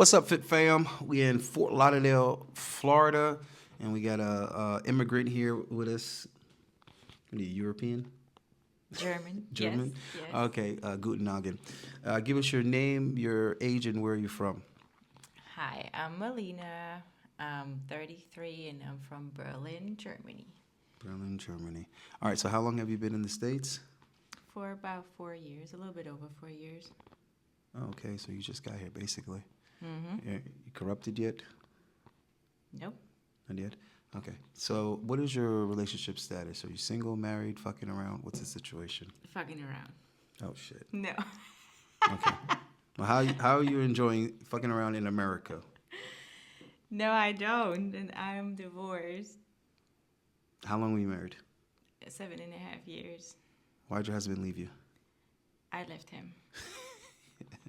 What's up, Fit Fam? We in Fort Lauderdale, Florida, and we got a immigrant here with us. What are you, European? German. German? Yes, yes. Okay, guten Abend. Give us your name, your age, and where you're from. Hi, I'm Melina. I'm 33 and I'm from Berlin, Germany. Berlin, Germany. All right, so how long have you been in the States? For about 4 years, a little bit over 4 years. Oh, okay, so you just got here, basically. Mm-hmm. You corrupted yet? Nope. Not yet? Okay. So what is your relationship status? Are you single, married, fucking around? What's the situation? Fucking around. Oh, shit. No. Okay. Well, how are you enjoying fucking around in America? No, I don't. And I'm divorced. How long were you married? 7.5 years. Why'd your husband leave you? I left him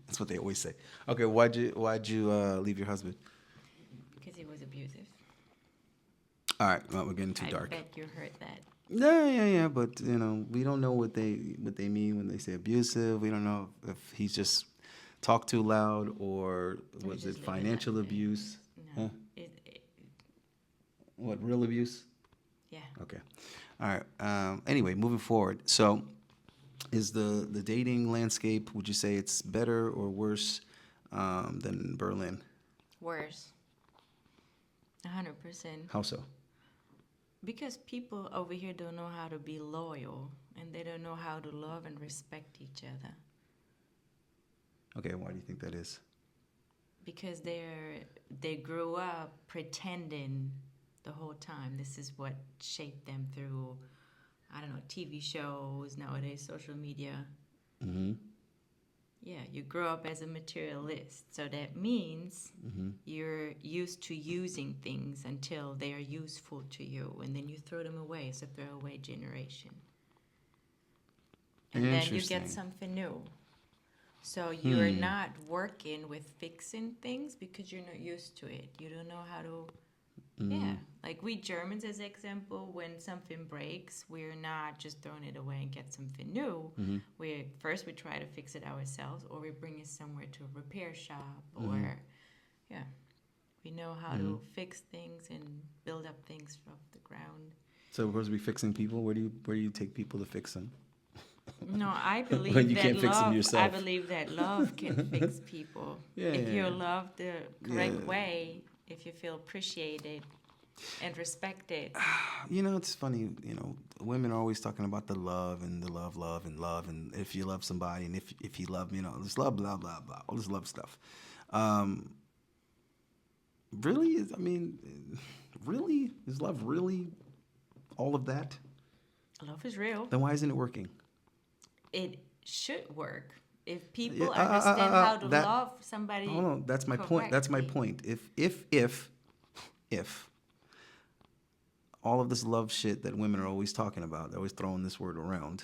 That's what they always say. Okay, why'd you leave your husband? because he was abusive. All right, well, we're getting too I dark. bet you heard that. Yeah, but we don't know what they mean when they say abusive. We don't know if he's just talk too loud or We was it just leave it financial like that. abuse? No. Huh? It, What, real abuse? yeah. Okay. All right. Anyway, moving forward. So, is the dating landscape? Would you say it's better or worse than Berlin? Worse. 100%. How so? Because people over here don't know how to be loyal and they don't know how to love and respect each other. Okay. Why do you think that is? Because they grew up pretending the whole time. This is what shaped them through, I don't know, TV shows, nowadays social media. Mm-hmm. Yeah, you grow up as a materialist. So that means Mm-hmm. you're used to using things until they are useful to you. And then you throw them away. It's a throwaway generation. And then you get Interesting. something new. So you're not working with fixing things because you're not used to it. You don't know how to. Yeah, like we Germans, as example, when something breaks, we're not just throwing it away and get something new. Mm-hmm. We try to fix it ourselves, or we bring it somewhere to a repair shop, or yeah, we know how to fix things and build up things from the ground. So we're supposed to be fixing people. Where do you take people to fix them? No, I When believe you that can't fix them love. I yourself. believe that love can fix people. Yeah, If yeah, you're yeah. loved the correct Yeah. way, if you feel appreciated and respected. It's funny. Women are always talking about the love and the love and love, and if you love somebody, and if you love, this love, blah blah blah, all this love stuff. Um, really, really, is love really all of that? Love is real. Then why isn't it working? It should work if Yeah, people understand how to that. love somebody. Hold on, that's my point. That's my point. If all of this love shit that women are always talking about, they're always throwing this word around,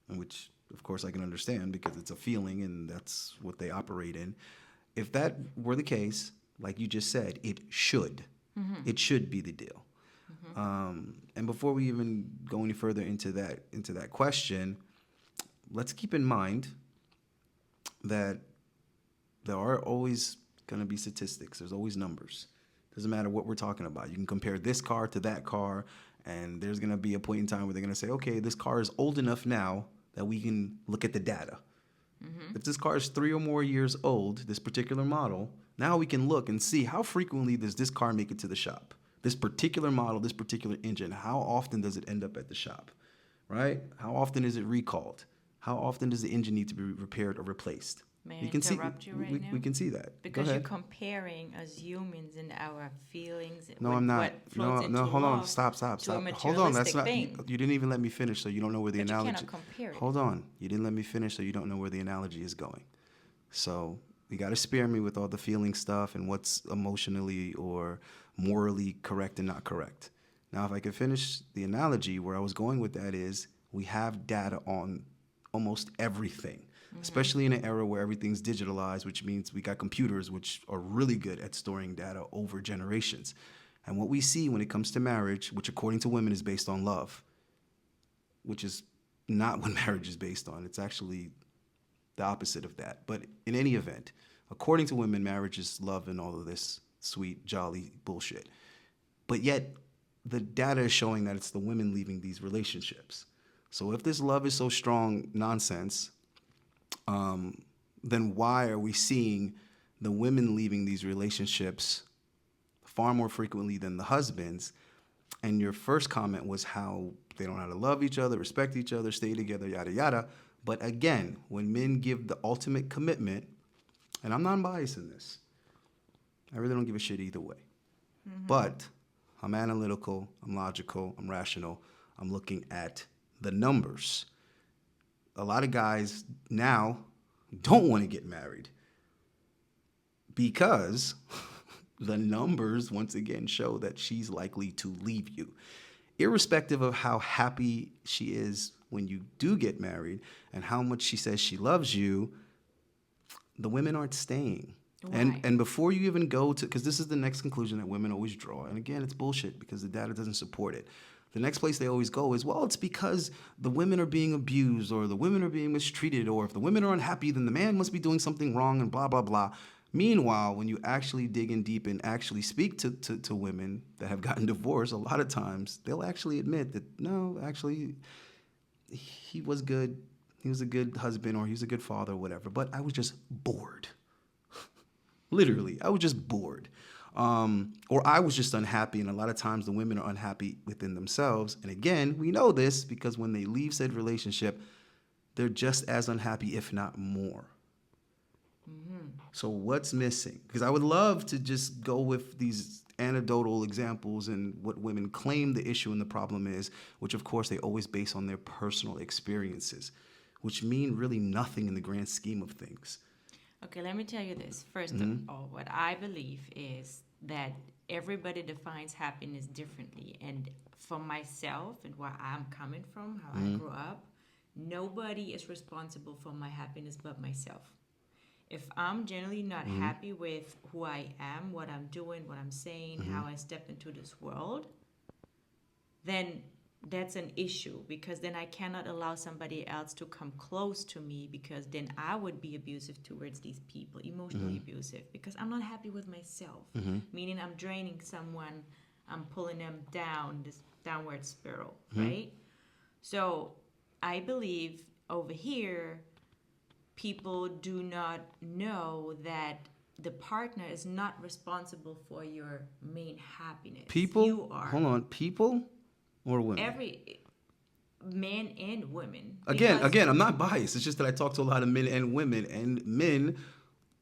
and which of course I can understand because it's a feeling and that's what they operate in. If that were the case, like you just said, it should. It should be the deal. And before we even go any further into that question, let's keep in mind that there are always going to be statistics. There's always numbers. Doesn't matter what we're talking about. You can compare this car to that car, and there's going to be a point in time where they're going to say, okay, this car is old enough now that we can look at the data. If this car is 3 or more years old, this particular model, now we can look and see how frequently does this car make it to the shop. This particular model, this particular engine, how often does it end up at the shop, right? How often is it recalled? How often does the engine need to be repaired or replaced? May I We can see. interrupt you right now? We can see that. Go Because you're ahead. comparing us humans and our feelings. No, with I'm not. What flows No, into no. Hold on. love Stop. to a Hold on. That's materialistic not. thing. You didn't even let me finish, so you don't know where the But you analogy. cannot compare it. Hold on. You didn't let me finish, so you don't know where the analogy is going. So you got to spare me with all the feeling stuff and what's emotionally or morally correct and not correct. Now, if I could finish the analogy, where I was going with that is we have data on almost everything, especially in an era where everything's digitalized, which means we got computers which are really good at storing data over generations. And what we see when it comes to marriage, which according to women is based on love, which is not what marriage is based on. It's actually the opposite of that. But in any event, According to women, marriage is love and all of this sweet, jolly bullshit. But yet, the data is showing that it's the women leaving these relationships. So if this love is so strong nonsense, then why are we seeing the women leaving these relationships far more frequently than the husbands? And your first comment was how they don't know how to love each other, respect each other, stay together, yada, yada. But again, when men give the ultimate commitment, and I'm non-biased in this, I really don't give a shit either way. But I'm analytical, I'm logical, I'm rational, I'm looking at the numbers. A lot of guys now don't want to get married because the numbers once again show that she's likely to leave you. Irrespective of how happy she is when you do get married and how much she says she loves you, the women aren't staying. Why? And before you even go to, because this is the next conclusion that women always draw, and again, it's bullshit because the data doesn't support it. The next place they always go is, well, it's because the women are being abused or the women are being mistreated, or if the women are unhappy, then the man must be doing something wrong and blah, blah, blah. Meanwhile, when you actually dig in deep and actually speak to women that have gotten divorced, a lot of times they'll actually admit that, no, actually, he was good. He was a good husband or he was a good father or whatever, but I was just bored. Literally, I was just bored. Or I was just unhappy, and a lot of times the women are unhappy within themselves. And again, we know this because when they leave said relationship, they're just as unhappy, if not more. So what's missing? Because I would love to just go with these anecdotal examples and what women claim the issue and the problem is, which of course they always base on their personal experiences, which mean really nothing in the grand scheme of things. Okay, let me tell you this. First of all, what I believe is that everybody defines happiness differently. And for myself and where I'm coming from, how I grew up, nobody is responsible for my happiness but myself. If I'm generally not happy with who I am, what I'm doing, what I'm saying, how I step into this world, then that's an issue, because then I cannot allow somebody else to come close to me, because then I would be abusive towards these people, emotionally abusive, because I'm not happy with myself. Meaning I'm draining someone, I'm pulling them down, this downward spiral, right? So I believe over here, people do not know that the partner is not responsible for your main happiness. People? You are. Hold on. People or women? Every men and women. Again, I'm not biased. It's just that I talk to a lot of men and women, and men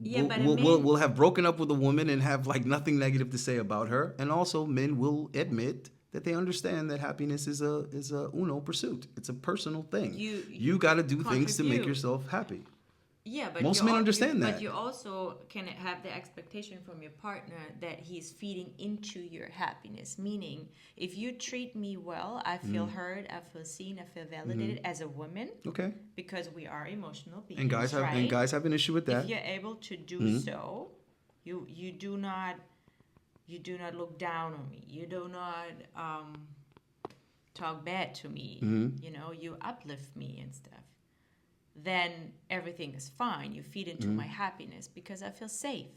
Yeah, but will have broken up with a woman and have like nothing negative to say about her, and also men will admit that they understand that happiness is a uno pursuit. It's a personal thing. You got to do things to make contribute. yourself happy. Yeah, but Most men understand that. But you also can have the expectation from your partner that he's feeding into your happiness. Meaning, if you treat me well, I feel heard, I feel seen, I feel validated as a woman. Okay. Because we are emotional beings, And guys have right? an issue with that. If you're able to do so, you do not look down on me. You do not talk bad to me. You know, you uplift me and stuff. Then everything is fine. You feed into my happiness because I feel safe.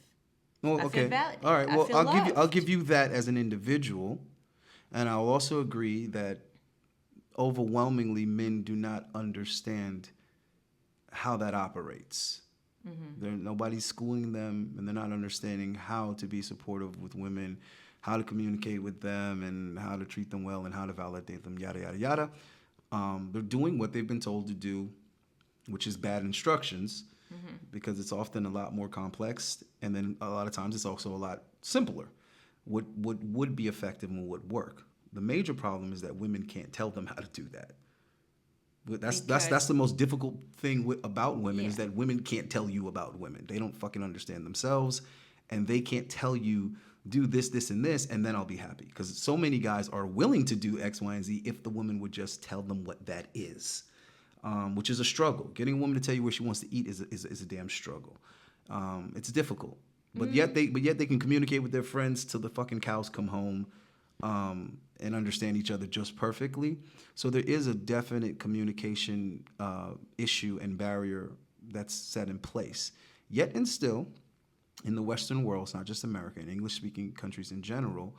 Well, I okay. feel validated. All right. I Well, feel I'll loved. give you that as an individual, and I'll also agree that overwhelmingly men do not understand how that operates. Nobody's schooling them, and they're not understanding how to be supportive with women, how to communicate with them, and how to treat them well, and how to validate them. Yada yada yada. They're doing what they've been told to do, which is bad instructions, because it's often a lot more complex, and then a lot of times it's also a lot simpler. What would be effective and what would work. The major problem is that women can't tell them how to do that. That's the most difficult thing about women is that women can't tell you about women. They don't fucking understand themselves, and they can't tell you do this, this, and this, and then I'll be happy. Because so many guys are willing to do X, Y, and Z if the woman would just tell them what that is. Which is a struggle. Getting a woman to tell you where she wants to eat is a damn struggle. It's difficult, but yet they can communicate with their friends till the fucking cows come home, and understand each other just perfectly. So there is a definite communication issue and barrier that's set in place. Yet and still, in the Western world, it's not just America, in English-speaking countries in general,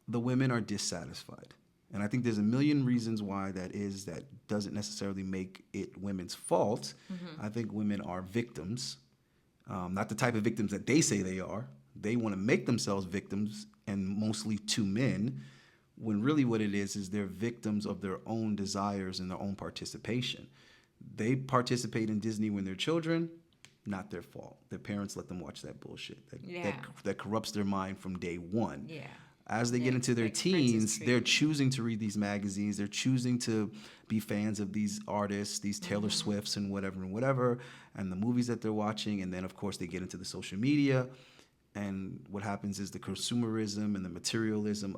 the women are dissatisfied. And I think there's a million reasons why that is. That doesn't necessarily make it women's fault. I think women are victims, not the type of victims that they say they are. They want to make themselves victims, and mostly to men, when really what it is they're victims of their own desires and their own participation. They participate in Disney when they're children, not their fault. Their parents let them watch that bullshit that corrupts their mind from day one. Yeah. As they get into their teens, they're choosing to read these magazines. They're choosing to be fans of these artists, these Taylor Swifts and whatever, and the movies that they're watching. And then, of course, they get into the social media. And what happens is the consumerism and the materialism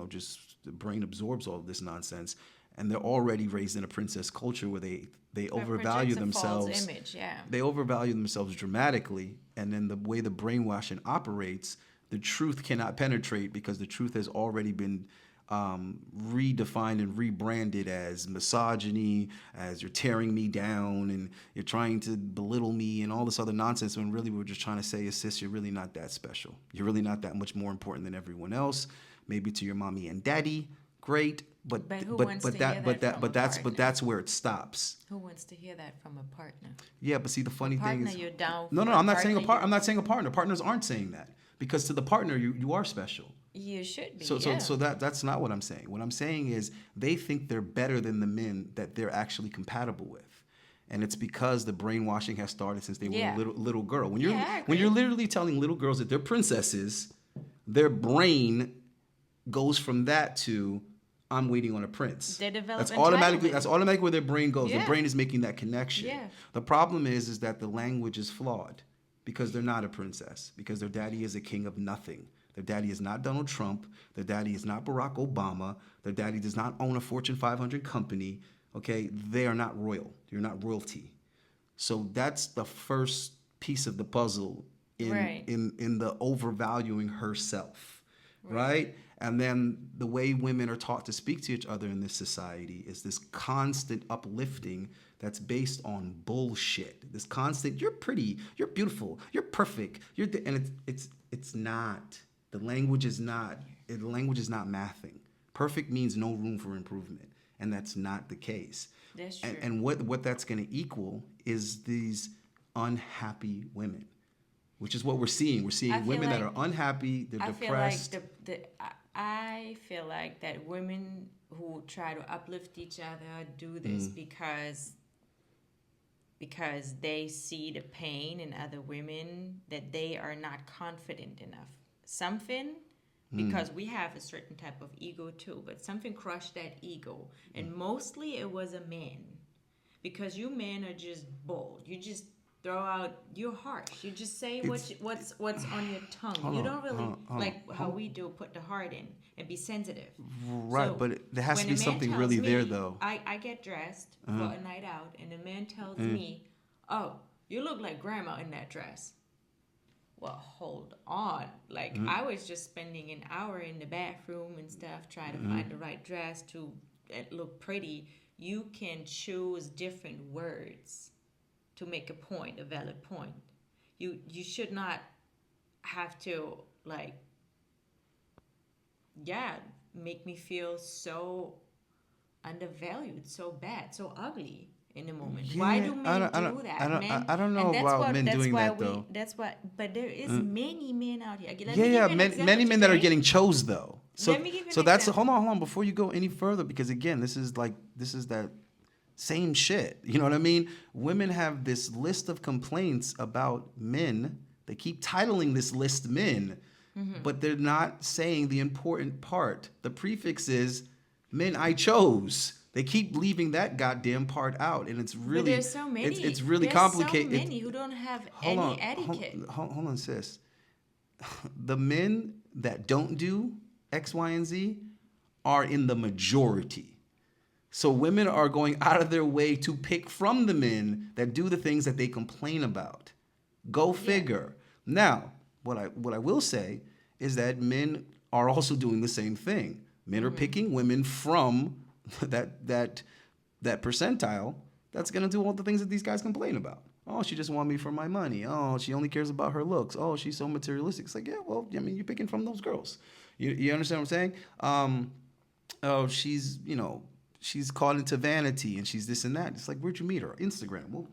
just the brain absorbs all of this nonsense. And they're already raised in a princess culture where they overvalue themselves. False image, yeah. They overvalue themselves dramatically. And then the way the brainwashing operates, the truth cannot penetrate because the truth has already been redefined and rebranded as misogyny, as you're tearing me down and you're trying to belittle me and all this other nonsense, when really we're just trying to say is, sis, you're really not that special. You're really not that much more important than everyone else. Maybe to your mommy and daddy, great, but that's where it stops. Who wants to hear that from a partner? Yeah, but see, the funny thing is, you're down. No, I'm not saying a partner. I'm not saying a partner. Partners aren't saying that, because to the partner you are special. You should be. So that's not what I'm saying. What I'm saying is they think they're better than the men that they're actually compatible with. And it's because the brainwashing has started since they were a little girl. When you're literally telling little girls that they're princesses, their brain goes from that to, I'm waiting on a prince. They develop that's automatically where their brain goes. Yeah. The brain is making that connection. Yeah. The problem is that the language is flawed because they're not a princess, because their daddy is a king of nothing. Their daddy is not Donald Trump. Their daddy is not Barack Obama. Their daddy does not own a Fortune 500 company. Okay, they are not royal. You're not royalty. So that's the first piece of the puzzle in the overvaluing herself, right? And then the way women are taught to speak to each other in this society is this constant uplifting that's based on bullshit. This constant, you're pretty, you're beautiful, you're perfect, and it's not. The language is not mathing. Perfect means no room for improvement, and that's not the case. That's true. And what that's going to equal is these unhappy women, which is what we're seeing. We're seeing women that are unhappy, they're depressed. I feel like that women who try to uplift each other do this because they see the pain in other women, that they are not confident enough. Something, because we have a certain type of ego too, but something crushed that ego. And mostly it was a man. Because you men are just bold. You just throw out, you're harsh. You just say what's on your tongue. You don't really, like how we do, put the heart in and be sensitive. Right, so but there has to be something really there, though. I get dressed for a night out, and the man tells me, oh, you look like grandma in that dress. Well, hold on. Like, I was just spending an hour in the bathroom and stuff, trying to find the right dress to look pretty. You can choose different words to make a point, a valid point. You should not have to, like, make me feel so undervalued, so bad, so ugly in the moment. Yeah, why do men do that? I don't know about men doing that, though. That's why, but there is many men out here. Many men that are getting chose, though. So Let me give you an that's example. hold on before you go any further, because again, this is that same shit. You know what I mean? Women have this list of complaints about men. They keep titling this list men, but they're not saying the important part. The prefix is men I chose. They keep leaving that goddamn part out, and it's really, but there's so many. It's really complicated. There's so many who don't have any etiquette. Hold on, sis. The men that don't do X, Y, and Z are in the majority. So women are going out of their way to pick from the men that do the things that they complain about. Go figure. Now, what I will say is that men are also doing the same thing. Men are picking women from that percentile that's going to do all the things that these guys complain about. Oh, she just want me for my money. Oh, she only cares about her looks. Oh, she's so materialistic. It's like, yeah, well, I mean, you're picking from those girls. You understand what I'm saying? Oh, she's caught into vanity and she's this and that. It's like, where'd you meet her? Instagram. Well,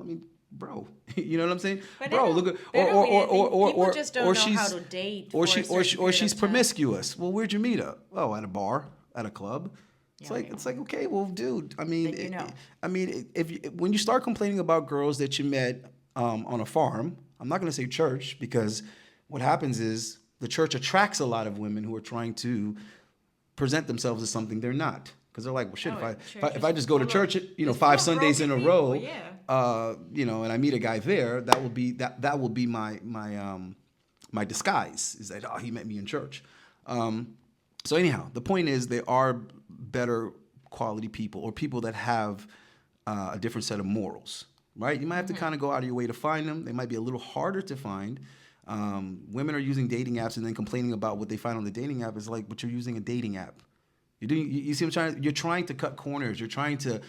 I mean, bro, you know what I'm saying? But Bro, look at people just don't know she's how to date or for a certain she's period of time. promiscuous. Well, where'd you meet her? Oh, at a bar, at a club. It's Yeah, like yeah. it's like, okay, well, dude. I mean, Then you know. when you start complaining about girls that you met on a farm, I'm not going to say church, because what happens is the church attracts a lot of women who are trying to present themselves as something they're not. Because they're like, well, shit, Oh, if I just go to full of- church, it's 5 full of Sundays in a broken row, people, yeah. and I meet a guy there, that will be my disguise, is that, oh, he met me in church. So anyhow, the point is there are better quality people, or people that have a different set of morals, right? You might have to kind of go out of your way to find them. They might be a little harder to find. Women are using dating apps and then complaining about what they find on the dating app. Is like, but you're using a dating app. You see what I'm trying? You're trying to cut corners. You're trying to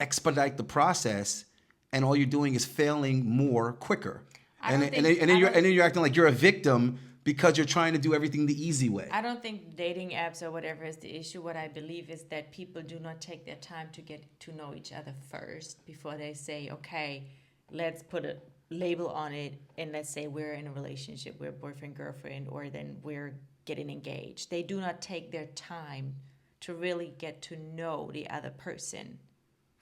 expedite the process, and all you're doing is failing more quicker. And then you're acting like you're a victim because you're trying to do everything the easy way. I don't think dating apps or whatever is the issue. What I believe is that people do not take their time to get to know each other first before they say, okay, let's put a label on it, and let's say we're in a relationship, we're boyfriend, girlfriend, or then we're getting engaged. They do not take their time to really get to know the other person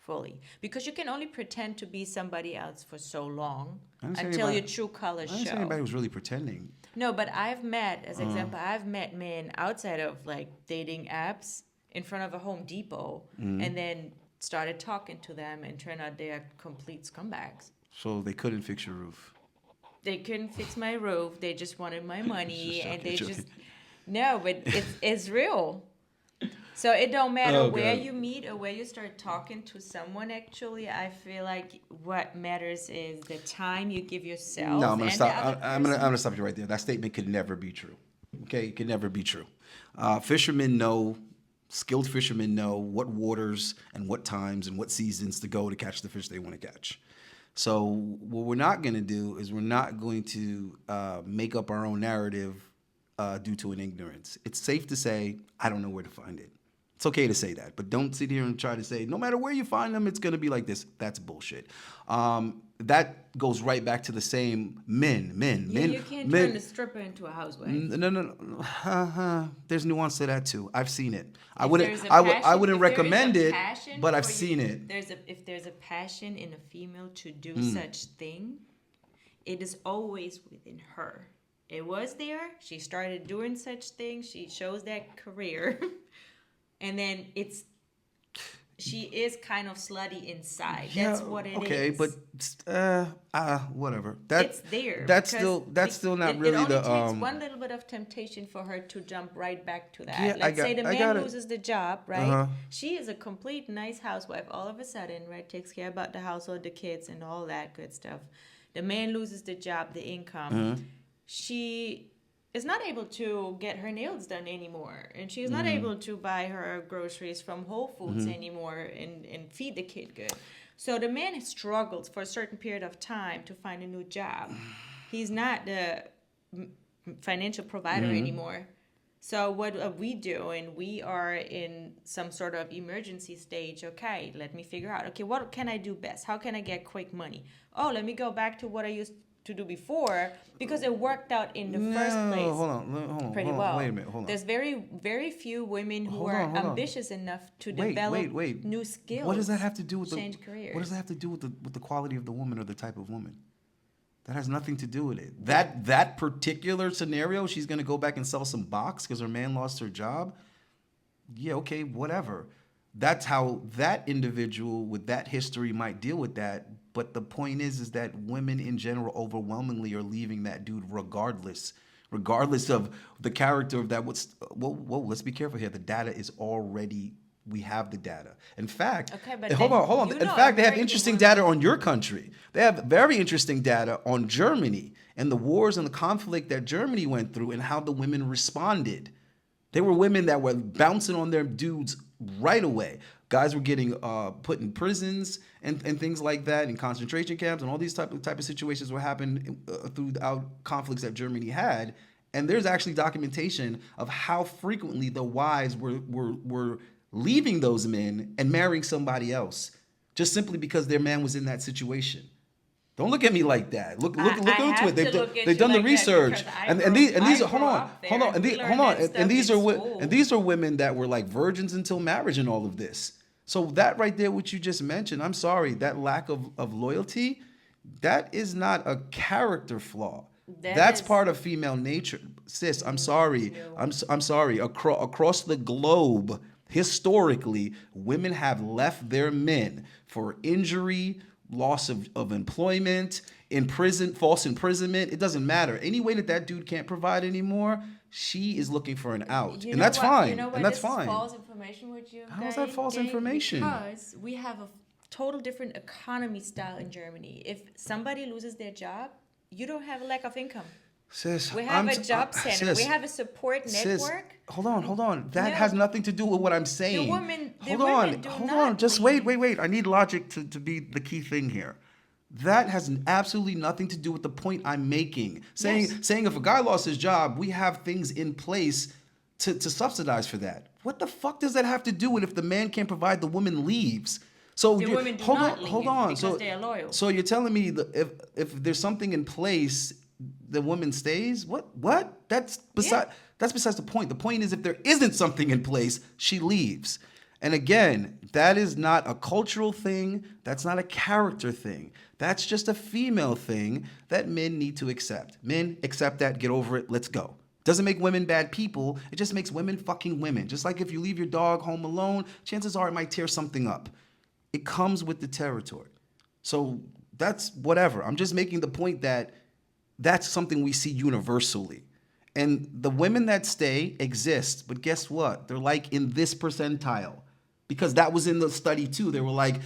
fully, because you can only pretend to be somebody else for so long until your true colors I didn't show. say anybody was really pretending. No, but I've met, as example, I've met men outside of like dating apps in front of a Home Depot, and then started talking to them, and turned out they are complete scumbags. So they couldn't fix your roof. They couldn't fix my roof. They just wanted my money, Just and joking, they joking. just no. But it's real. So it don't matter Oh, where God. you meet or where you start talking to someone. Actually, I feel like what matters is the time you give yourself. No, I'm gonna and stop. the other I'm person. gonna stop you right there. That statement could never be true. Okay, it could never be true. Fishermen know, skilled fishermen know what waters and what times and what seasons to go to catch the fish they want to catch. So what we're not gonna do is we're not going to make up our own narrative due to an ignorance. It's safe to say I don't know where to find it. It's okay to say that, but don't sit here and try to say no matter where you find them, it's going to be like this. That's bullshit. That goes right back to the same men. You can't turn the stripper into a housewife. No. There's nuance to that too. I've seen it. I If wouldn't. there's a I passion- wouldn't if there is a recommend it, passion but I've for you- seen it. If there's a passion in a female to do such thing, it is always within her. It was there. She started doing such things. She chose that career, and then she is kind of slutty inside. That's what it is. Okay, but whatever. It's there. That's because still not it really only the takes one little bit of temptation for her to jump right back to that. Yeah, Let's say the I got man it. loses the job, right? Uh-huh. She is a complete nice housewife all of a sudden, right? Takes care about the household, the kids, and all that good stuff. The man loses the job, the income. Mm-hmm. She is not able to get her nails done anymore, and she is Mm-hmm. not able to buy her groceries from Whole Foods anymore and feed the kid good. So the man struggles for a certain period of time to find a new job. He's not the financial provider Mm-hmm. anymore. So what are we doing? We are in some sort of emergency stage. Okay, let me figure out, okay, what can I do best? How can I get quick money? Oh, let me go back to what I used to do before, because it worked out in the first place Hold on. pretty hold on. well. Wait a minute. Hold on. There's very, very few women who Hold are on, hold on. ambitious enough to Wait, develop wait. new skills. What does that have to do with change careers? What does that have to do with the quality of the woman or the type of woman? That has nothing to do with it. That particular scenario, she's gonna go back and sell some box because her man lost her job. Yeah, okay, whatever. That's how that individual with that history might deal with that. But the point is that women in general overwhelmingly are leaving that dude regardless of the character of that. Whoa, let's be careful here. The data is already, we have the data. In fact, Okay, but hold then on. you In know fact, they have American interesting women- data on your country. They have very interesting data on Germany and the wars and the conflict that Germany went through and how the women responded. They were women that were bouncing on their dudes right away. Guys were getting put in prisons and things like that, in concentration camps, and all these type of situations were happening throughout conflicts that Germany had. And there's actually documentation of how frequently the wives were leaving those men and marrying somebody else, just simply because their man was in that situation. Don't look at me like that. Look I into it. have to look at They've you done the like that research, because and these I are hold grew on, up there hold on, and we hold learned on, that stuff and these in are school. and these are women that were like virgins until marriage and all of this. So that right there, what you just mentioned, I'm sorry, that lack of loyalty, that is not a character flaw. That That's is part of female nature, sis. I'm sorry. no. I'm sorry. Across the globe, historically, women have left their men for injury, loss of employment, false imprisonment. It doesn't matter. Any way that dude can't provide anymore, she is looking for an out, You and know that's what? fine. You know And what? that's This is fine. false information what you How is that false information? Because we have a total different economy style in Germany. If somebody loses their job, you don't have a lack of income. Sis, We have a job center. sis, We have a support sis, network. hold on. That No. has nothing to do with what I'm saying. women do Hold not on. Just leave. wait. I need logic to be the key thing here. That has absolutely nothing to do with the point I'm making. Saying if a guy lost his job, we have things in place to subsidize for that. What the fuck does that have to do with if the man can't provide, the woman leaves? So The women do not hold leave on. because they are loyal. So you're telling me that if there's something in place, the woman stays? What? That's besides the point. The point is if there isn't something in place, she leaves. And again, that is not a cultural thing. That's not a character thing. That's just a female thing that men need to accept. Men, accept that, get over it, let's go. Doesn't make women bad people. It just makes women fucking women. Just like if you leave your dog home alone, chances are it might tear something up. It comes with the territory. So that's whatever. I'm just making the point that that's something we see universally. And the women that stay exist, but guess what? They're like in this percentile. Because that was in the study too. They were like,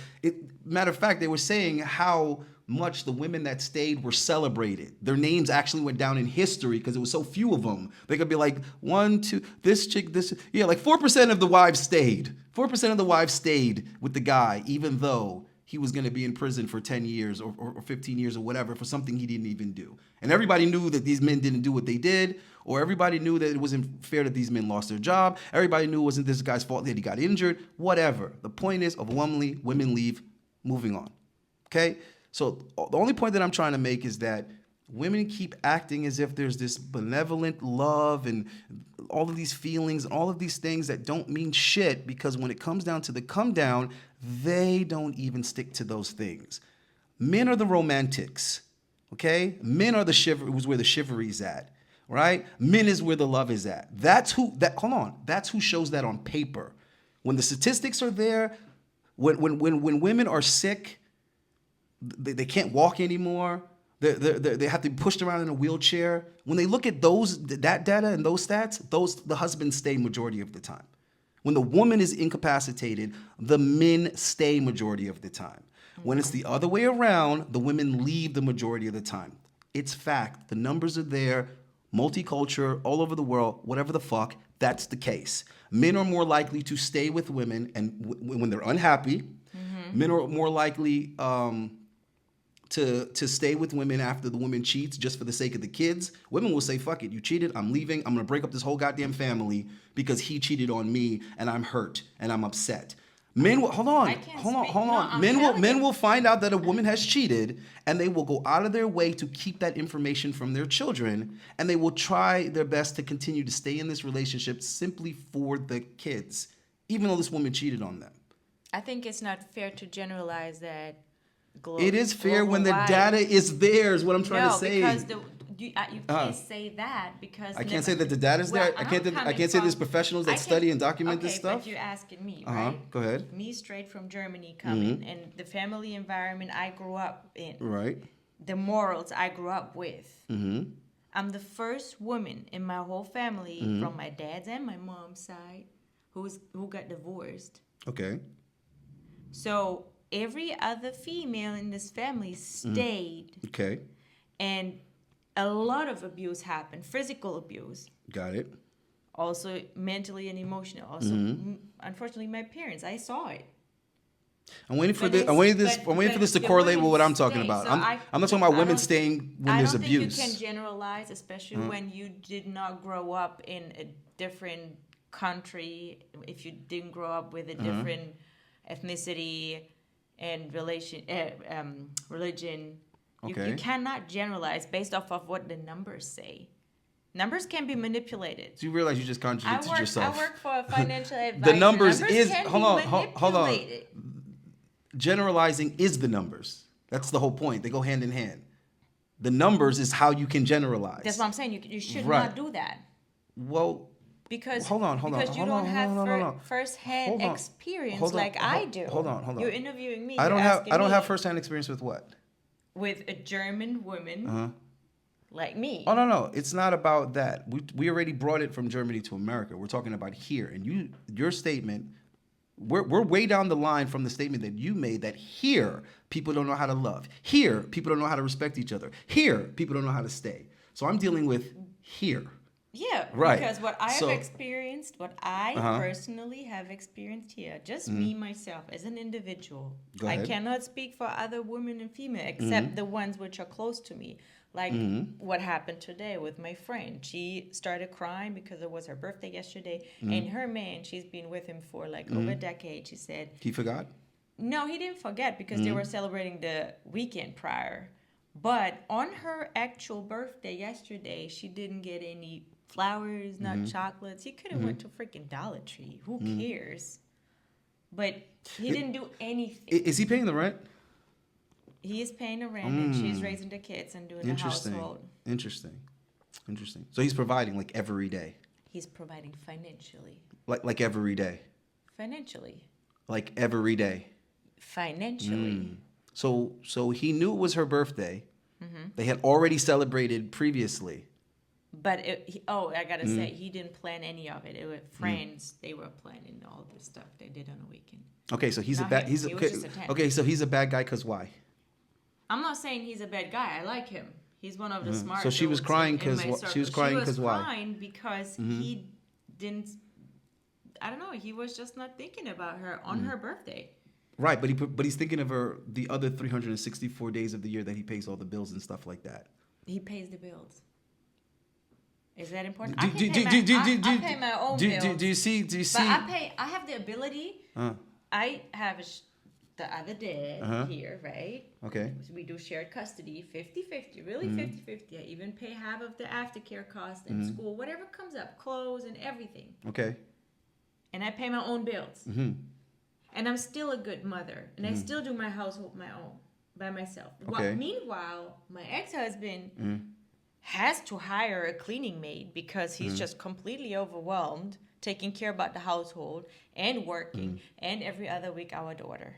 matter of fact, they were saying how much the women that stayed were celebrated. Their names actually went down in history because it was so few of them. They could be like, 1, 2, this chick, this, yeah, like 4% of the wives stayed. 4% of the wives stayed with the guy, even though he was going to be in prison for 10 years or 15 years or whatever for something he didn't even do. And everybody knew that these men didn't do what they did, or everybody knew that it wasn't fair that these men lost their job. Everybody knew it wasn't this guy's fault that he got injured, whatever. The point is, overwhelmingly, women leave, moving on. Okay? So the only point that I'm trying to make is that women keep acting as if there's this benevolent love and all of these feelings and all of these things that don't mean shit, because when it comes down to the come down, they don't even stick to those things. Men are the romantics, okay? Men are where the chivalry's at, right? Men is where the love is at. That's who shows that on paper. When the statistics are there, when women are sick, they can't walk anymore, they have to be pushed around in a wheelchair. When they look at that data and those stats, the husbands stay majority of the time. When the woman is incapacitated, the men stay majority of the time. When it's the other way around, the women leave the majority of the time. It's fact. The numbers are there. Multicultural, all over the world, whatever the fuck, that's the case. Men are more likely to stay with women and when they're unhappy. Mm-hmm. Men are more likely to stay with women after the woman cheats just for the sake of the kids. Women will say, fuck it, you cheated, I'm leaving, I'm gonna break up this whole goddamn family because he cheated on me and I'm hurt and I'm upset. Men will, hold on. Men will find out that a woman has cheated and they will go out of their way to keep that information from their children, and they will try their best to continue to stay in this relationship simply for the kids, even though this woman cheated on them. I think it's not fair to generalize that. It is fair when the data is there, is what I'm trying to say. No, because you can't say that because I can't say that the data's there. I can't say there's professionals that study and document this stuff. But you're asking me, right? Go ahead. Me straight from Germany coming, and the family environment I grew up in. Right. The morals I grew up with. Mm-hmm. I'm the first woman in my whole family, from my dad's and my mom's side, who got divorced. Okay. So every other female in this family stayed. Okay. And a lot of abuse happened, physical abuse. Got it. also mentally and emotionally. Also, unfortunately, my parents, I saw it. I'm waiting for But this. it's- I'm waiting this. but- I'm waiting for but this to the correlate with women what I'm talking stay. about. So I'm not talking about I women don't- staying when I there's don't abuse. think you can generalize, especially when you did not grow up in a different country. If you didn't grow up with a different ethnicity and religion, Okay. you cannot generalize based off of what the numbers say. Numbers can be manipulated. So you realize you just contradicted yourself. I work for a financial advisor. The numbers is can hold be on, hold on. manipulated. Generalizing is the numbers. That's the whole point. They go hand in hand. The numbers is how you can generalize. That's what I'm saying. You should Right. not do that. Well, Because hold on, because you don't have first-hand Hold on. experience Hold on, like I do. hold on. You're interviewing me. I don't you're have asking I don't me have first-hand experience with what? with a German woman like me. Oh no, it's not about that. We already brought it from Germany to America. We're talking about here, and your statement. We're way down the line from the statement that you made that here people don't know how to love. Here people don't know how to respect each other. Here people don't know how to stay. So I'm dealing with here. Yeah, Right. because what I have So- experienced, what I personally have experienced here, just me myself as an individual. Go I ahead. cannot speak for other women and female except the ones which are close to me. Like what happened today with my friend. She started crying because it was her birthday yesterday, and her man, she's been with him for like over a decade. She said, He forgot? no, he didn't forget because they were celebrating the weekend prior. But on her actual birthday yesterday, she didn't get any flowers, not chocolates. He could have went to freaking Dollar Tree. Who cares? But he didn't do anything. Is he paying the rent? He is paying the rent, and she's raising the kids and doing the household. Interesting. So he's providing like every day. He's providing financially. Like every day. Financially. Like every day. Financially. So he knew it was her birthday. They had already celebrated previously. But I gotta say, he didn't plan any of it. It was friends. They were planning all the stuff they did on the weekend. Okay, so he's Not a bad. him. He's He was okay. just a 10. Okay, so he's a bad guy because why? I'm not saying he's a bad guy. I like him. He's one of the smart. So she was dudes crying in 'cause my wh- she was circle. crying 'cause why? She was crying because he didn't. I don't know. He was just not thinking about her on her birthday. Right, but he's thinking of her the other 364 days of the year that he pays all the bills and stuff like that. He pays the bills. Is that important? Do- I do- can do- pay do- my, do- I do- pay my own Do bills. you see? Do you see? But I have the ability. Uh, I have the other day here, right? okay. We do shared custody, 50-50, really 50-50. I even pay half of the aftercare cost in school, whatever comes up, clothes and everything. Okay. And I pay my own bills. And I'm still a good mother. And I still do my household by myself. Okay. Meanwhile, my ex-husband has to hire a cleaning maid because he's just completely overwhelmed, taking care about the household and working, and every other week our daughter.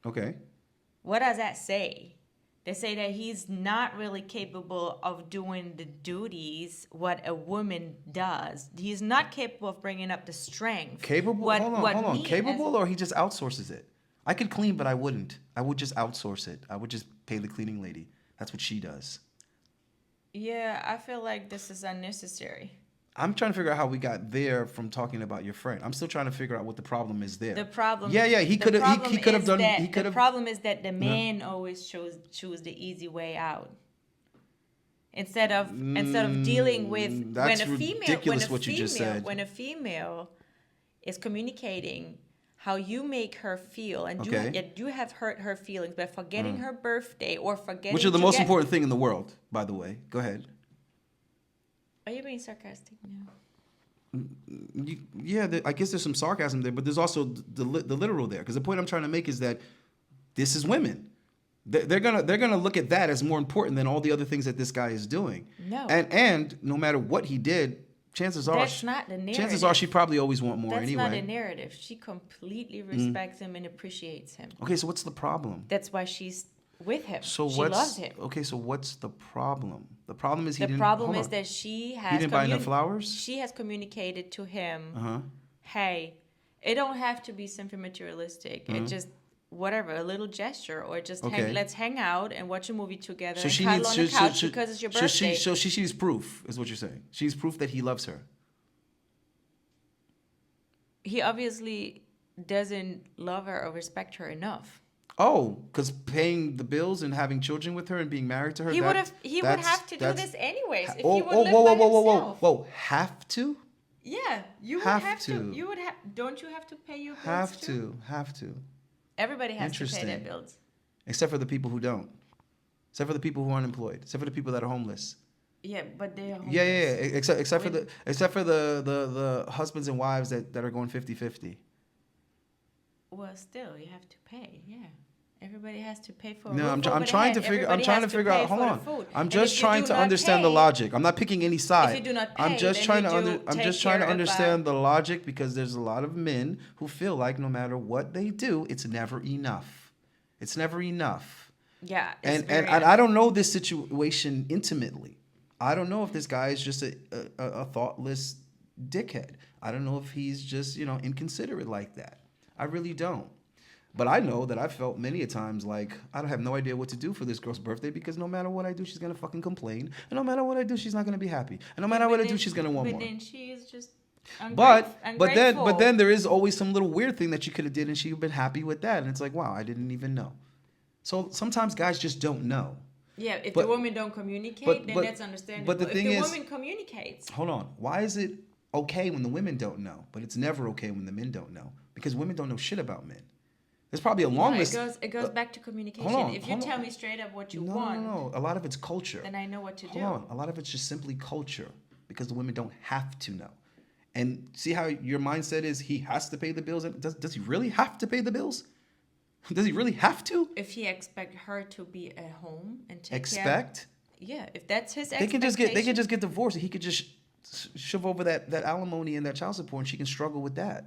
Okay. What does that say? They say that he's not really capable of doing the duties what a woman does. He's not capable of bringing up the strength. Capable? Hold on. me Capable, or he just outsources it? I could clean, but I wouldn't. I would just outsource it. I would just pay the cleaning lady. That's what she does. Yeah, I feel like this is unnecessary. I'm trying to figure out how we got there from talking about your friend. I'm still trying to figure out what the problem is there. The problem. Yeah. He the could have. problem He could have is done. that- He could The have. problem is that the man always choose the easy way out. Instead of dealing with That's when a female ridiculous what you just said. when a female is communicating how you make her feel and Okay. you have hurt her feelings by forgetting her birthday or forgetting Which is the to most get- important thing in the world, by the way. Go ahead. Are you being sarcastic now? I guess there's some sarcasm there, but there's also the literal there. Because the point I'm trying to make is that this is women. They're gonna look at that as more important than all the other things that this guy is doing. No. And no matter what he did, chances are That's not the narrative. chances are she probably always want more That's anyway. not a narrative. She completely respects him and appreciates him. Okay, so what's the problem? That's why she's with him. So she what's loves him. okay? So what's the problem? The problem is The problem is that she has he didn't buy enough flowers. She has communicated to him, Uh-huh. hey, it don't have to be something materialistic. Mm-hmm. It just whatever, a little gesture, or just Okay. let's hang out and watch a movie together So and she cuddle needs on the so- couch so- because it's your so birthday. she needs proof, is what you're saying. She needs proof that he loves her. he obviously doesn't love her or respect her enough. Oh, because paying the bills and having children with her and being married to her. He would have to do this anyways if he would live by himself. Whoa! Have to? Yeah, you would have to. You would have. Don't you have to pay your bills too? Have to. Everybody has to pay their bills. Except for the people who don't. Except for the people who are unemployed. Except for the people that are homeless. Yeah, but they are homeless. Yeah. Except for the husbands and wives that are going 50-50. Well, still, you have to pay. Yeah. Everybody has to pay for. No, I'm trying to figure out. Hold on. I'm just trying to understand the logic. I'm not picking any side. If you do not pay, I'm just trying to understand the the logic, because there's a lot of men who feel like no matter what they do, it's never enough. It's never enough. Yeah. And I don't know this situation intimately. I don't know if this guy is just a thoughtless dickhead. I don't know if he's just, inconsiderate like that. I really don't. But I know that I've felt many a times like I don't have no idea what to do for this girl's birthday, because no matter what I do, she's going to fucking complain. And no matter what I do, she's not going to be happy. And no matter what I do, she's going to want more. But then she is just ungrateful. But then there is always some little weird thing that you could have did and she'd been happy with that. And it's like, wow, I didn't even know. So sometimes guys just don't know. Yeah, if the woman don't communicate, then that's understandable. But the thing is, if the woman communicates. Hold on. Why is it okay when the women don't know, but it's never okay when the men don't know? Because women don't know shit about men. There's probably a long list. It goes back to communication. If you tell me straight up what you want. No. A lot of it's culture. Then I know what to do. Hold on. A lot of it's just simply culture, because the women don't have to know. And see how your mindset is, he has to pay the bills. Does he really have to pay the bills? Does he really have to? If he expect her to be at home and take expect? Yeah, if that's his They expectation. can just get divorced. He could just shove over that alimony and that child support, and she can struggle with that.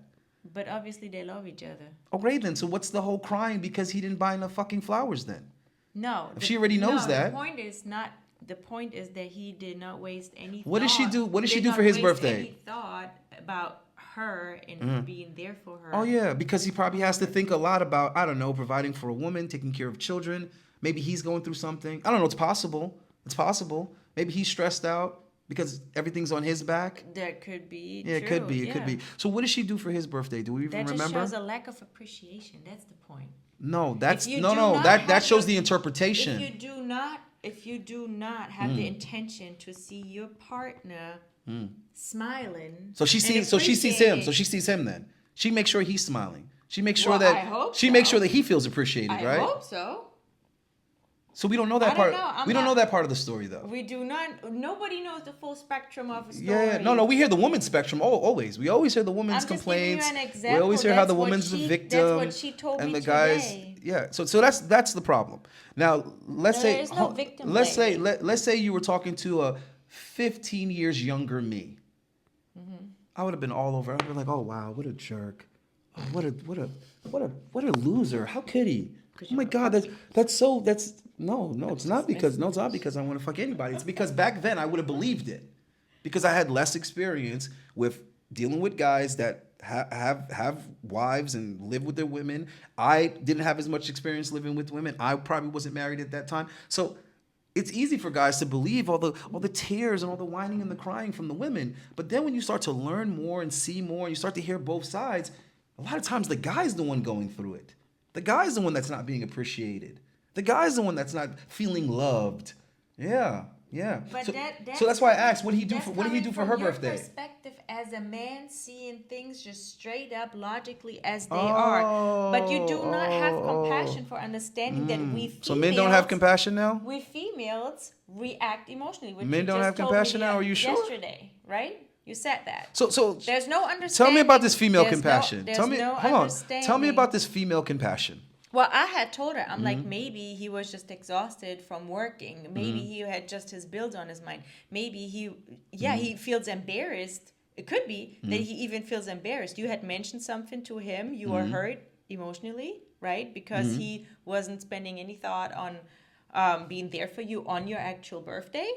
But obviously they love each other. Oh, great then. So what's the whole crying because he didn't buy enough fucking flowers then? No. If she already knows that. The point is that he did not waste any What did she do? What did she do for his birthday? Any thought about her and being there for her. Oh yeah, because he probably has to think a lot about, I don't know, providing for a woman, taking care of children. Maybe he's going through something. I don't know. It's possible. Maybe he's stressed out because everything's on his back. That could be. Yeah, true. it could be. So what did she do for his birthday? Do we even remember? That just shows a lack of appreciation. That's the point. No, that shows the interpretation. If you do not have the intention to see your partner smiling, so she sees him then. She makes sure he's smiling. She makes sure makes sure that he feels appreciated, right? I hope so. So we don't know that part. We don't know that part of the story though. We do not. Nobody knows the full spectrum of a story. Yeah, no. We hear the woman's spectrum always. We always hear the woman's complaints. I'm just giving you an example. We always hear how the woman's the victim. That's what she told me today. Yeah. So that's the problem. Now let's say you were talking to a 15 years younger me. Mm-hmm. I would have been all over. I'd be like, oh wow, what a jerk. Oh, what a loser. How could he? Oh my God, no, it's not because I want to fuck anybody. It's because back then I would have believed it, because I had less experience with dealing with guys that have wives and live with their women. I didn't have as much experience living with women. I probably wasn't married at that time, so it's easy for guys to believe all the tears and all the whining and the crying from the women. But then when you start to learn more and see more, and you start to hear both sides, a lot of times the guy's the one going through it. The guy's the one that's not being appreciated. The guy's the one that's not feeling loved. Yeah. But so that's why I asked, what did he do for her birthday? Perspective as a man, seeing things just straight up logically as they are. But you do not have compassion for understanding that we females. So men don't have compassion now? We females react emotionally. Men don't have compassion now? Are you sure? Yesterday, right? You said that. So there's no understanding. Tell me about this female compassion. Tell me about this female compassion. Well, I had told her, I'm like, maybe he was just exhausted from working. Maybe he had just his bills on his mind. Maybe he feels embarrassed. It could be that he even feels embarrassed. You had mentioned something to him. You were hurt emotionally, right? Because he wasn't spending any thought on being there for you on your actual birthday.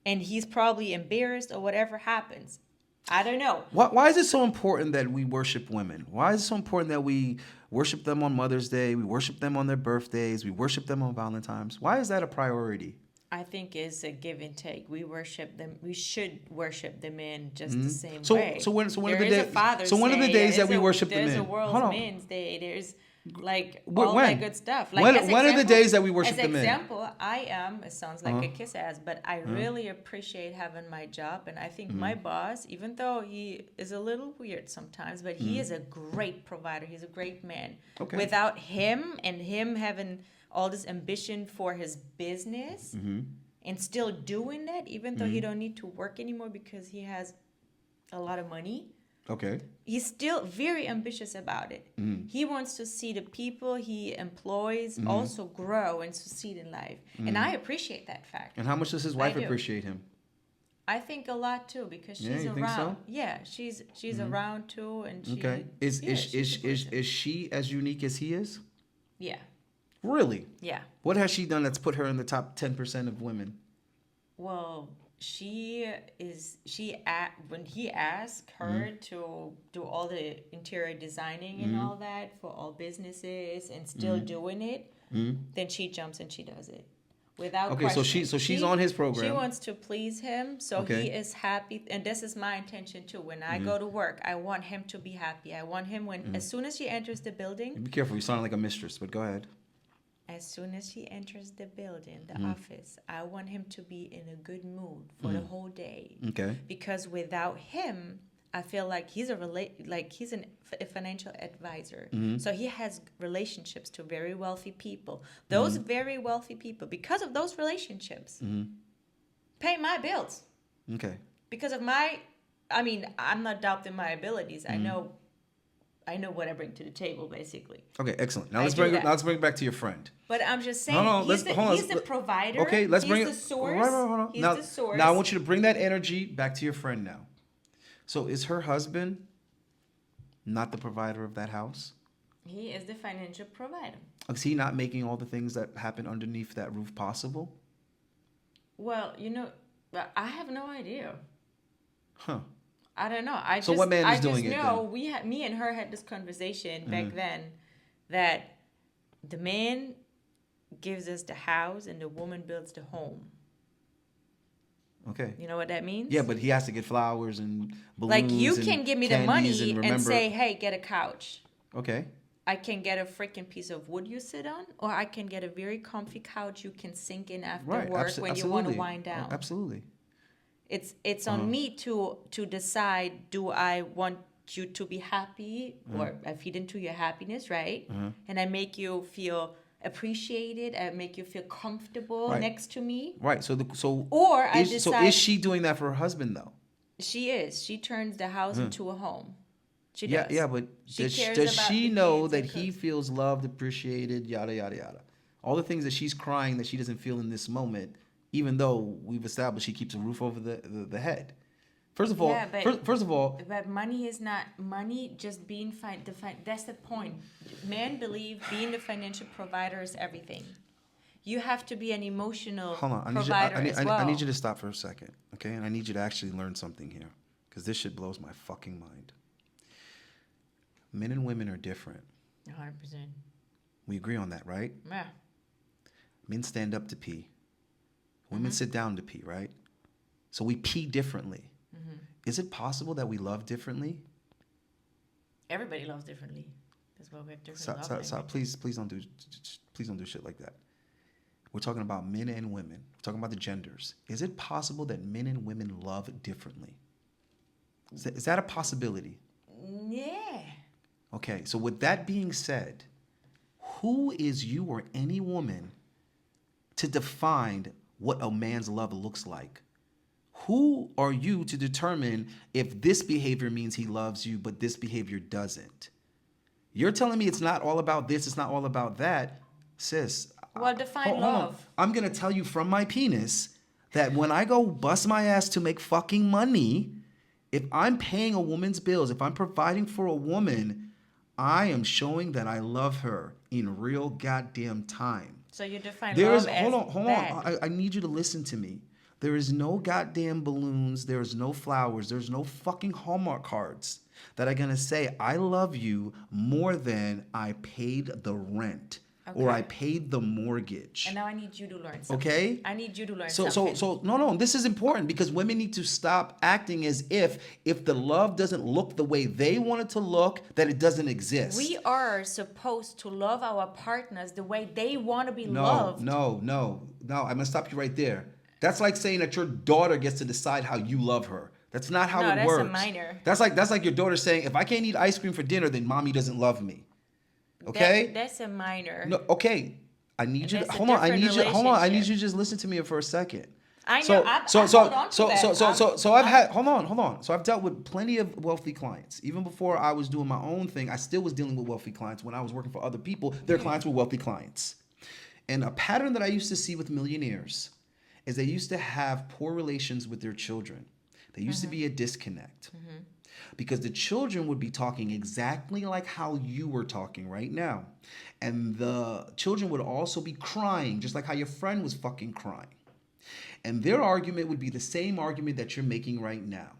And he's probably embarrassed or whatever happens. I don't know. Why is it so important that we worship women? Why is it so important that we worship them on Mother's Day? We worship them on their birthdays. We worship them on Valentine's. Why is that a priority? I think it's a give and take. We worship them. We should worship the men just the same So way. so when There is a Father's one of the Day, days that we there's worship the there's a men. World's Hold on. Men's Day. There's like Wh- all when? that good stuff. Like When as when are the example- days that we worship as the men? example, I am. It sounds like a kiss ass, but I really appreciate having my job, and I think my boss, even though he is a little weird sometimes, but he is a great provider. He's a great man. Okay. Without him and him having all this ambition for his business and still doing that, even though he don't need to work anymore because he has a lot of money, Okay. he's still very ambitious about it. He wants to see the people he employs also grow and succeed in life, and I appreciate that fact. And how much does his wife do. appreciate him? I think a lot too because she's Yeah, you around. think so? Yeah, she's around too, and she. Okay. yeah, she's a person. Is she as unique as he is? Yeah, Really? yeah. What has she done that's put her in the top 10% of women? Well, she is. When he asked her to do all the interior designing and all that for all businesses and still doing it, then she jumps and she does it without. Okay, so questioning. she's on his program. She wants to please him, so Okay. he is happy, and this is my intention too. When I go to work, I want him to be happy. I want him as soon as she enters the building. Be careful, you sound like a mistress, but go ahead. As soon as he enters the building, the office, I want him to be in a good mood for the whole day. Okay. Because without him, I feel like he's a financial advisor. So he has relationships to very wealthy people. Those very wealthy people, because of those relationships, pay my bills. Okay. Because of I'm not doubting my abilities. I know what I bring to the table, basically. Okay, excellent. Now I let's do bring that. it back to your friend. But I'm just saying, No, he's let's the provider. Okay, let's he's bring the it. source. Right, hold on. He's Now, the source. now I want you to bring that energy back to your friend now. So is her husband not the provider of that house? He is the financial provider. Is he not making all the things that happen underneath that roof possible? Well, I have no idea. Huh. I don't know. So what man is doing it I just know then? me and her had this conversation back then that the man gives us the house and the woman builds the home. Okay. You know what that means? Yeah, but he has to get flowers and balloons. like you and can give me the candies money and, and remember, say, "Hey, get a couch." Okay. I can get a freaking piece of wood you sit on, or I can get a very comfy couch you can sink in after Right. work when you want to absolutely. wind down. Absolutely. It's on me to decide, do I want you to be happy, or I feed into your happiness, right? And I make you feel appreciated, I make you feel comfortable Right. next to me. Right. Or I so decide is she doing that for her husband though? she turns the house into a home. She Yeah, does. yeah, but She does cares about she the know kids that and he cooks. feels loved, appreciated, yada yada yada? All the things that she's crying that she doesn't feel in this moment, even though we've established she keeps a roof over the head. First of all, Yeah, but- first of all, But money is not money. Just being that's the point. Men believe being the financial provider is everything. You have to be an emotional hold on. provider as well. I need you to stop for a second, okay? And I need you to actually learn something here, because this shit blows my fucking mind. Men and women are different. 100%. We agree on that, right? Yeah. Men stand up to pee. Women sit down to pee, right? So we pee differently. Is it possible that we love differently? Everybody loves differently. That's why we have different love Stop. languages. Please don't do shit like that. We're talking about men and women. We're talking about the genders. Is it possible that men and women love differently? Is that a possibility? Yeah. Okay, so with that being said, who is you or any woman to define what a man's love looks like? Who are you to determine if this behavior means he loves you, but this behavior doesn't? You're telling me it's not all about this, it's not all about that. Sis. Well, define hold on. love. I'm going to tell you from my penis that when I go bust my ass to make fucking money, if I'm paying a woman's bills, if I'm providing for a woman, I am showing that I love her in real goddamn time. So you define There love is as hold bad. on. I need you to listen to me. There is no goddamn balloons. There is no flowers. There's no fucking Hallmark cards that are gonna say I love you more than I paid the rent. or I Okay. paid the mortgage. And now I need you to learn something. Okay? I need you to learn So something. no, this is important because women need to stop acting as if the love doesn't look the way they want it to look, that it doesn't exist. We are supposed to love our partners the way they want to be No, loved. no. I'm gonna stop you right there. That's like saying that your daughter gets to decide how you love her. That's not how No, it that's a works. minor. That's like your daughter saying, if I can't eat ice cream for dinner, then mommy doesn't love me. Okay? That's a minor. No, okay. I need And you to that's a hold on. I need you. different Hold on. I need relationship. you to just listen to me for a second. I know. I hold on to that. So I've had. Hold on. So I've dealt with plenty of wealthy clients. Even before I was doing my own thing, I still was dealing with wealthy clients. When I was working for other people, their clients were wealthy clients. And a pattern that I used to see with millionaires is they used to have poor relations with their children. There used to be a disconnect. Because the children would be talking exactly like how you were talking right now. And the children would also be crying, just like how your friend was fucking crying. And their argument would be the same argument that you're making right now.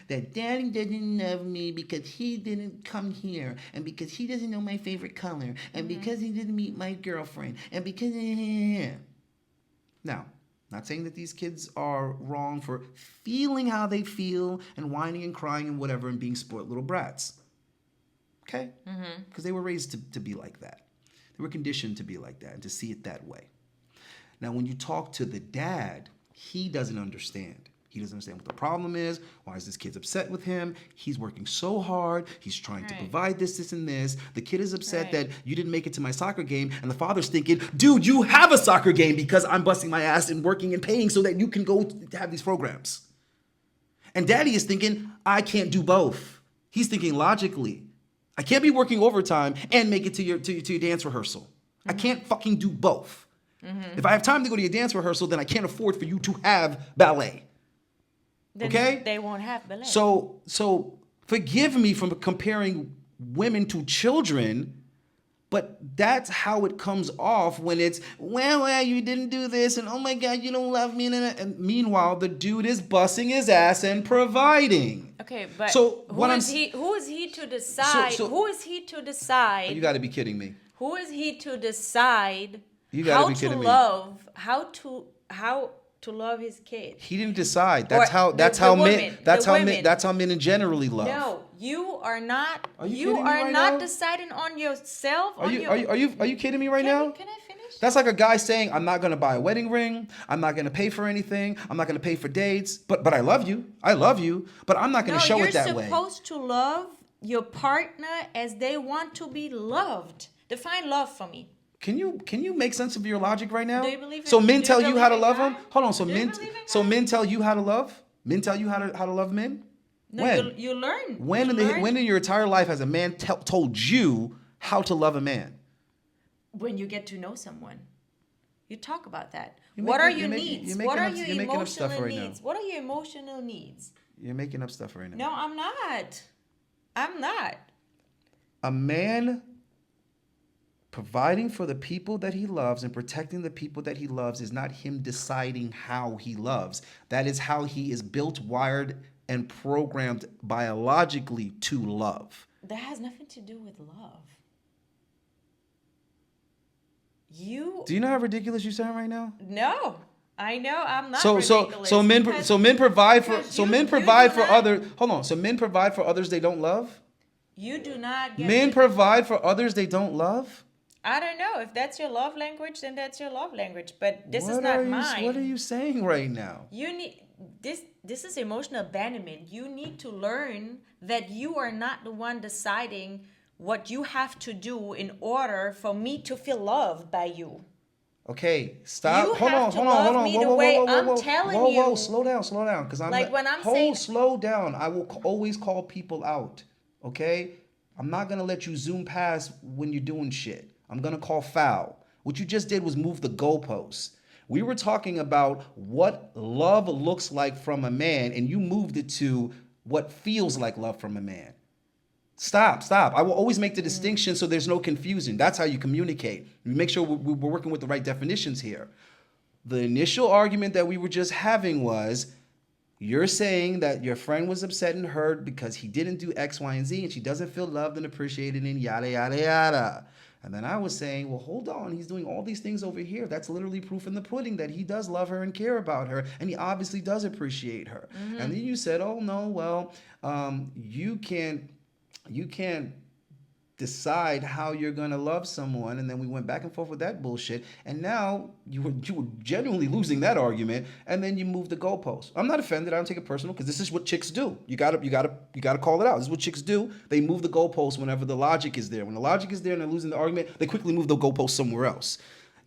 That daddy doesn't love me because he didn't come here, and because he doesn't know my favorite color, and because he didn't meet my girlfriend, and because... Now, not saying that these kids are wrong for feeling how they feel and whining and crying and whatever and being spoiled little brats. Okay? Because they were raised to be like that. They were conditioned to be like that and to see it that way. Now, when you talk to the dad, he doesn't understand. He doesn't understand what the problem is. Why is this kid upset with him? He's working so hard. He's trying to provide this, and this. The kid is upset that you didn't make it to my soccer game. And the father's thinking, dude, you have a soccer game because I'm busting my ass and working and paying so that you can go to have these programs. And daddy is thinking, I can't do both. He's thinking logically. I can't be working overtime and make it to your dance rehearsal. I can't fucking do both. If I have time to go to your dance rehearsal, then I can't afford for you to have ballet. Then Okay? they won't have ballet. So forgive me for comparing women to children, but that's how it comes off when it's, well, you didn't do this, and oh my God, you don't love me. And meanwhile, the dude is busting his ass and providing. Okay, but So who what is he to decide? Who is he to decide? You got to be kidding me. Who is he to decide You gotta how be to kidding me. love, how to love his kid? He didn't decide. That's Or how women. men generally love. No, you are not. Are you You kidding me are right not now? deciding on yourself. Are you kidding me right now? Can I finish? That's like a guy saying, I'm not going to buy a wedding ring. I'm not going to pay for anything. I'm not going to pay for dates. But I love you. I love you. But I'm not going to show it that way. You're supposed to love your partner as they want to be loved. Define love for me. Can you make sense of your logic right now? Do you believe So in- men do tell you you how to believe in love them? God? Hold on. So Do you men believe in so God? men tell you how to love? Men tell you how to love men? No, When? you learn. When in your entire life has a man told you how to love a man? When you get to know someone, you talk about that. You're What making- are you're your making- needs? you're What are making up- your you're making up stuff emotional right now. needs? What are your emotional needs? You're making up stuff right now. No, I'm not. I'm not. A man providing for the people that he loves and protecting the people that he loves is not him deciding how he loves. That is how he is built, wired, and programmed biologically to love. That has nothing to do with love. Do you know how ridiculous you sound right now? No, I know I'm not So ridiculous. men provide for because you do not- others. Hold on. So men provide for others they don't love? You do not get Men to- provide for others they don't love? I don't know. If that's your love language, then that's your love language. But this is What not are you- mine. What are you saying right now? You need this is emotional abandonment. You need to learn that you are not the one deciding what you have to do in order for me to feel loved by you. Okay, stop. You Hold have on, to hold on, hold love on. me Whoa, the whoa, way whoa, whoa, I'm whoa. telling Whoa, you. slow down. Because I'm Like when I'm saying- slow down. I will always call people out. Okay, I'm not gonna let you zoom past when you're doing shit. I'm gonna call foul. What you just did was move the goalposts. We were talking about what love looks like from a man, and you moved it to what feels like love from a man. Stop. I will always make the distinction so there's no confusion. That's how you communicate. We make sure we're working with the right definitions here. The initial argument that we were just having was, you're saying that your friend was upset and hurt because he didn't do X, Y, and Z, and she doesn't feel loved and appreciated and yada, yada, yada. And then I was saying, well, hold on, he's doing all these things over here. That's literally proof in the pudding that he does love her and care about her, and he obviously does appreciate her. And then you said, oh no, well, you can't decide how you're gonna love someone, and then we went back and forth with that bullshit, and now you were genuinely losing that argument, and then you moved the goalpost. I'm not offended. I don't take it personal because this is what chicks do. You gotta call it out. This is what chicks do. They move the goalpost whenever the logic is there. When the logic is there and they're losing the argument, they quickly move the goalpost somewhere else.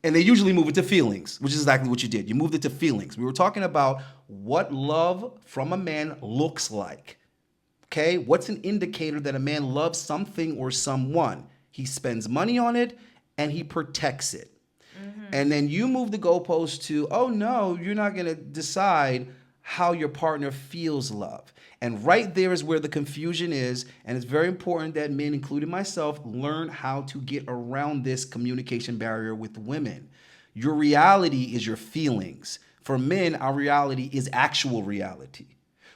And they usually move it to feelings, which is exactly what you did. You moved it to feelings. We were talking about what love from a man looks like. Okay, what's an indicator that a man loves something or someone? He spends money on it and he protects it. And then you move the goalpost to, oh no, you're not going to decide how your partner feels love. And right there is where the confusion is. And it's very important that men, including myself, learn how to get around this communication barrier with women. Your reality is your feelings. For men, our reality is actual reality.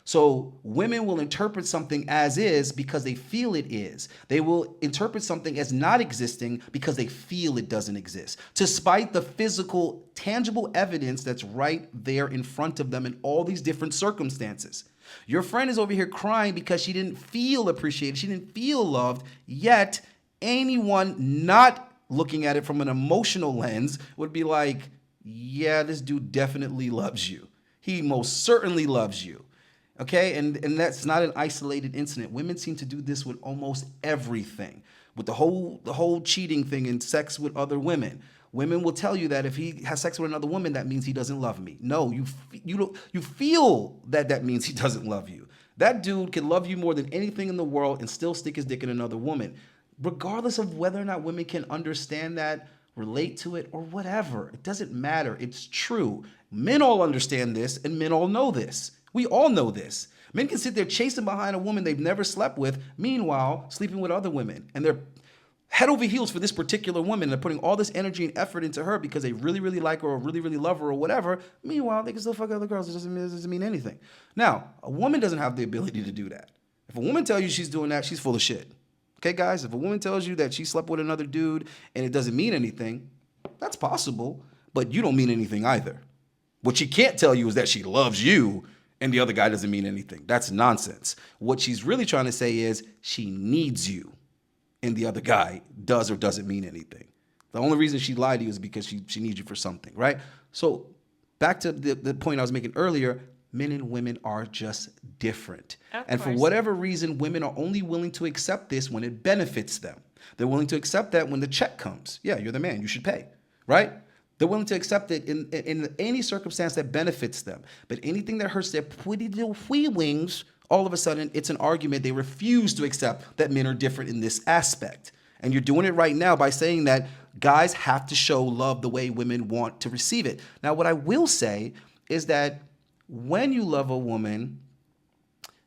So women will interpret something as is because they feel it is. They will interpret something as not existing because they feel it doesn't exist, despite the physical, tangible evidence that's right there in front of them in all these different circumstances. Your friend is over here crying because she didn't feel appreciated, she didn't feel loved, yet anyone not looking at it from an emotional lens would be like, yeah, this dude definitely loves you. He most certainly loves you. Okay, and that's not an isolated incident. Women seem to do this with almost everything, with the whole cheating thing and sex with other women. Women will tell you that if he has sex with another woman, that means he doesn't love me. No, you feel that means he doesn't love you. That dude can love you more than anything in the world and still stick his dick in another woman, regardless of whether or not women can understand that, relate to it, or whatever. It doesn't matter. It's true. Men all understand this, and men all know this. We all know this. Men can sit there chasing behind a woman they've never slept with, meanwhile sleeping with other women. And they're head over heels for this particular woman. They're putting all this energy and effort into her because they really, really like her or really, really love her or whatever. Meanwhile, they can still fuck other girls. It doesn't mean anything. Now, a woman doesn't have the ability to do that. If a woman tells you she's doing that, she's full of shit. Okay, guys? If a woman tells you that she slept with another dude and it doesn't mean anything, that's possible, but you don't mean anything either. What she can't tell you is that she loves you and the other guy doesn't mean anything. That's nonsense. What she's really trying to say is she needs you and the other guy does or doesn't mean anything. The only reason she lied to you is because she needs you for something, right? So back to the point I was making earlier, men and women are just different. And for whatever reason, women are only willing to accept this when it benefits them. They're willing to accept that when the check comes. Yeah, you're the man, you should pay, right? They're willing to accept it in any circumstance that benefits them. But anything that hurts their pretty little feelings, all of a sudden, it's an argument. They refuse to accept that men are different in this aspect. And you're doing it right now by saying that guys have to show love the way women want to receive it. Now, what I will say is that when you love a woman,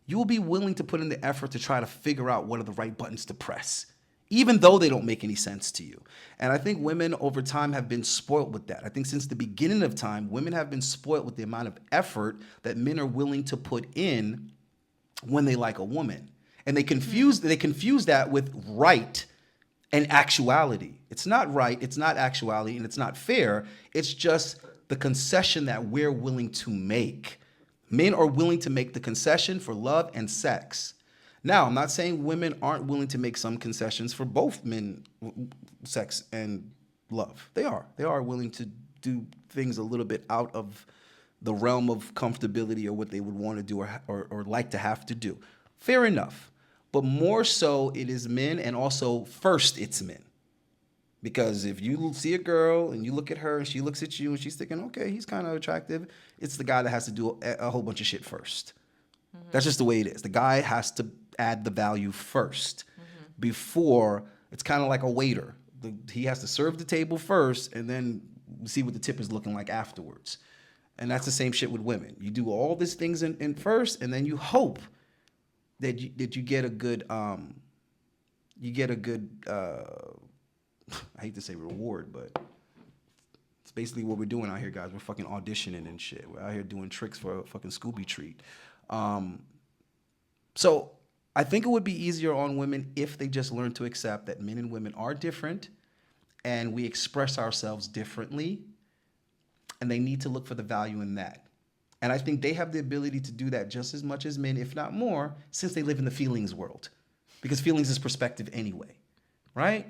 you will be willing to put in the effort to try to figure out what are the right buttons to press, even though they don't make any sense to you. And I think women over time have been spoiled with that. I think since the beginning of time, women have been spoiled with the amount of effort that men are willing to put in when they like a woman. And they confuse that with right and actuality. It's not right, it's not actuality, and it's not fair. It's just the concession that we're willing to make. Men are willing to make the concession for love and sex. Now, I'm not saying women aren't willing to make some concessions for both men, sex and love. They are. They are willing to do things a little bit out of the realm of comfortability or what they would want to do or like to have to do. Fair enough. But more so, it is men, and also first it's men. Because if you see a girl and you look at her and she looks at you and she's thinking, okay, he's kind of attractive, it's the guy that has to do a whole bunch of shit first. Mm-hmm. That's just the way it is. The guy has to add the value first before. It's kind of like a waiter. He has to serve the table first and then see what the tip is looking like afterwards. And that's the same shit with women. You do all these things in first, and then you hope that you get a good I hate to say reward, but it's basically what we're doing out here, guys. We're fucking auditioning and shit. We're out here doing tricks for a fucking Scooby treat. So I think it would be easier on women if they just learn to accept that men and women are different, and we express ourselves differently, and they need to look for the value in that. And I think they have the ability to do that just as much as men, if not more, since they live in the feelings world. Because feelings is perspective anyway, right?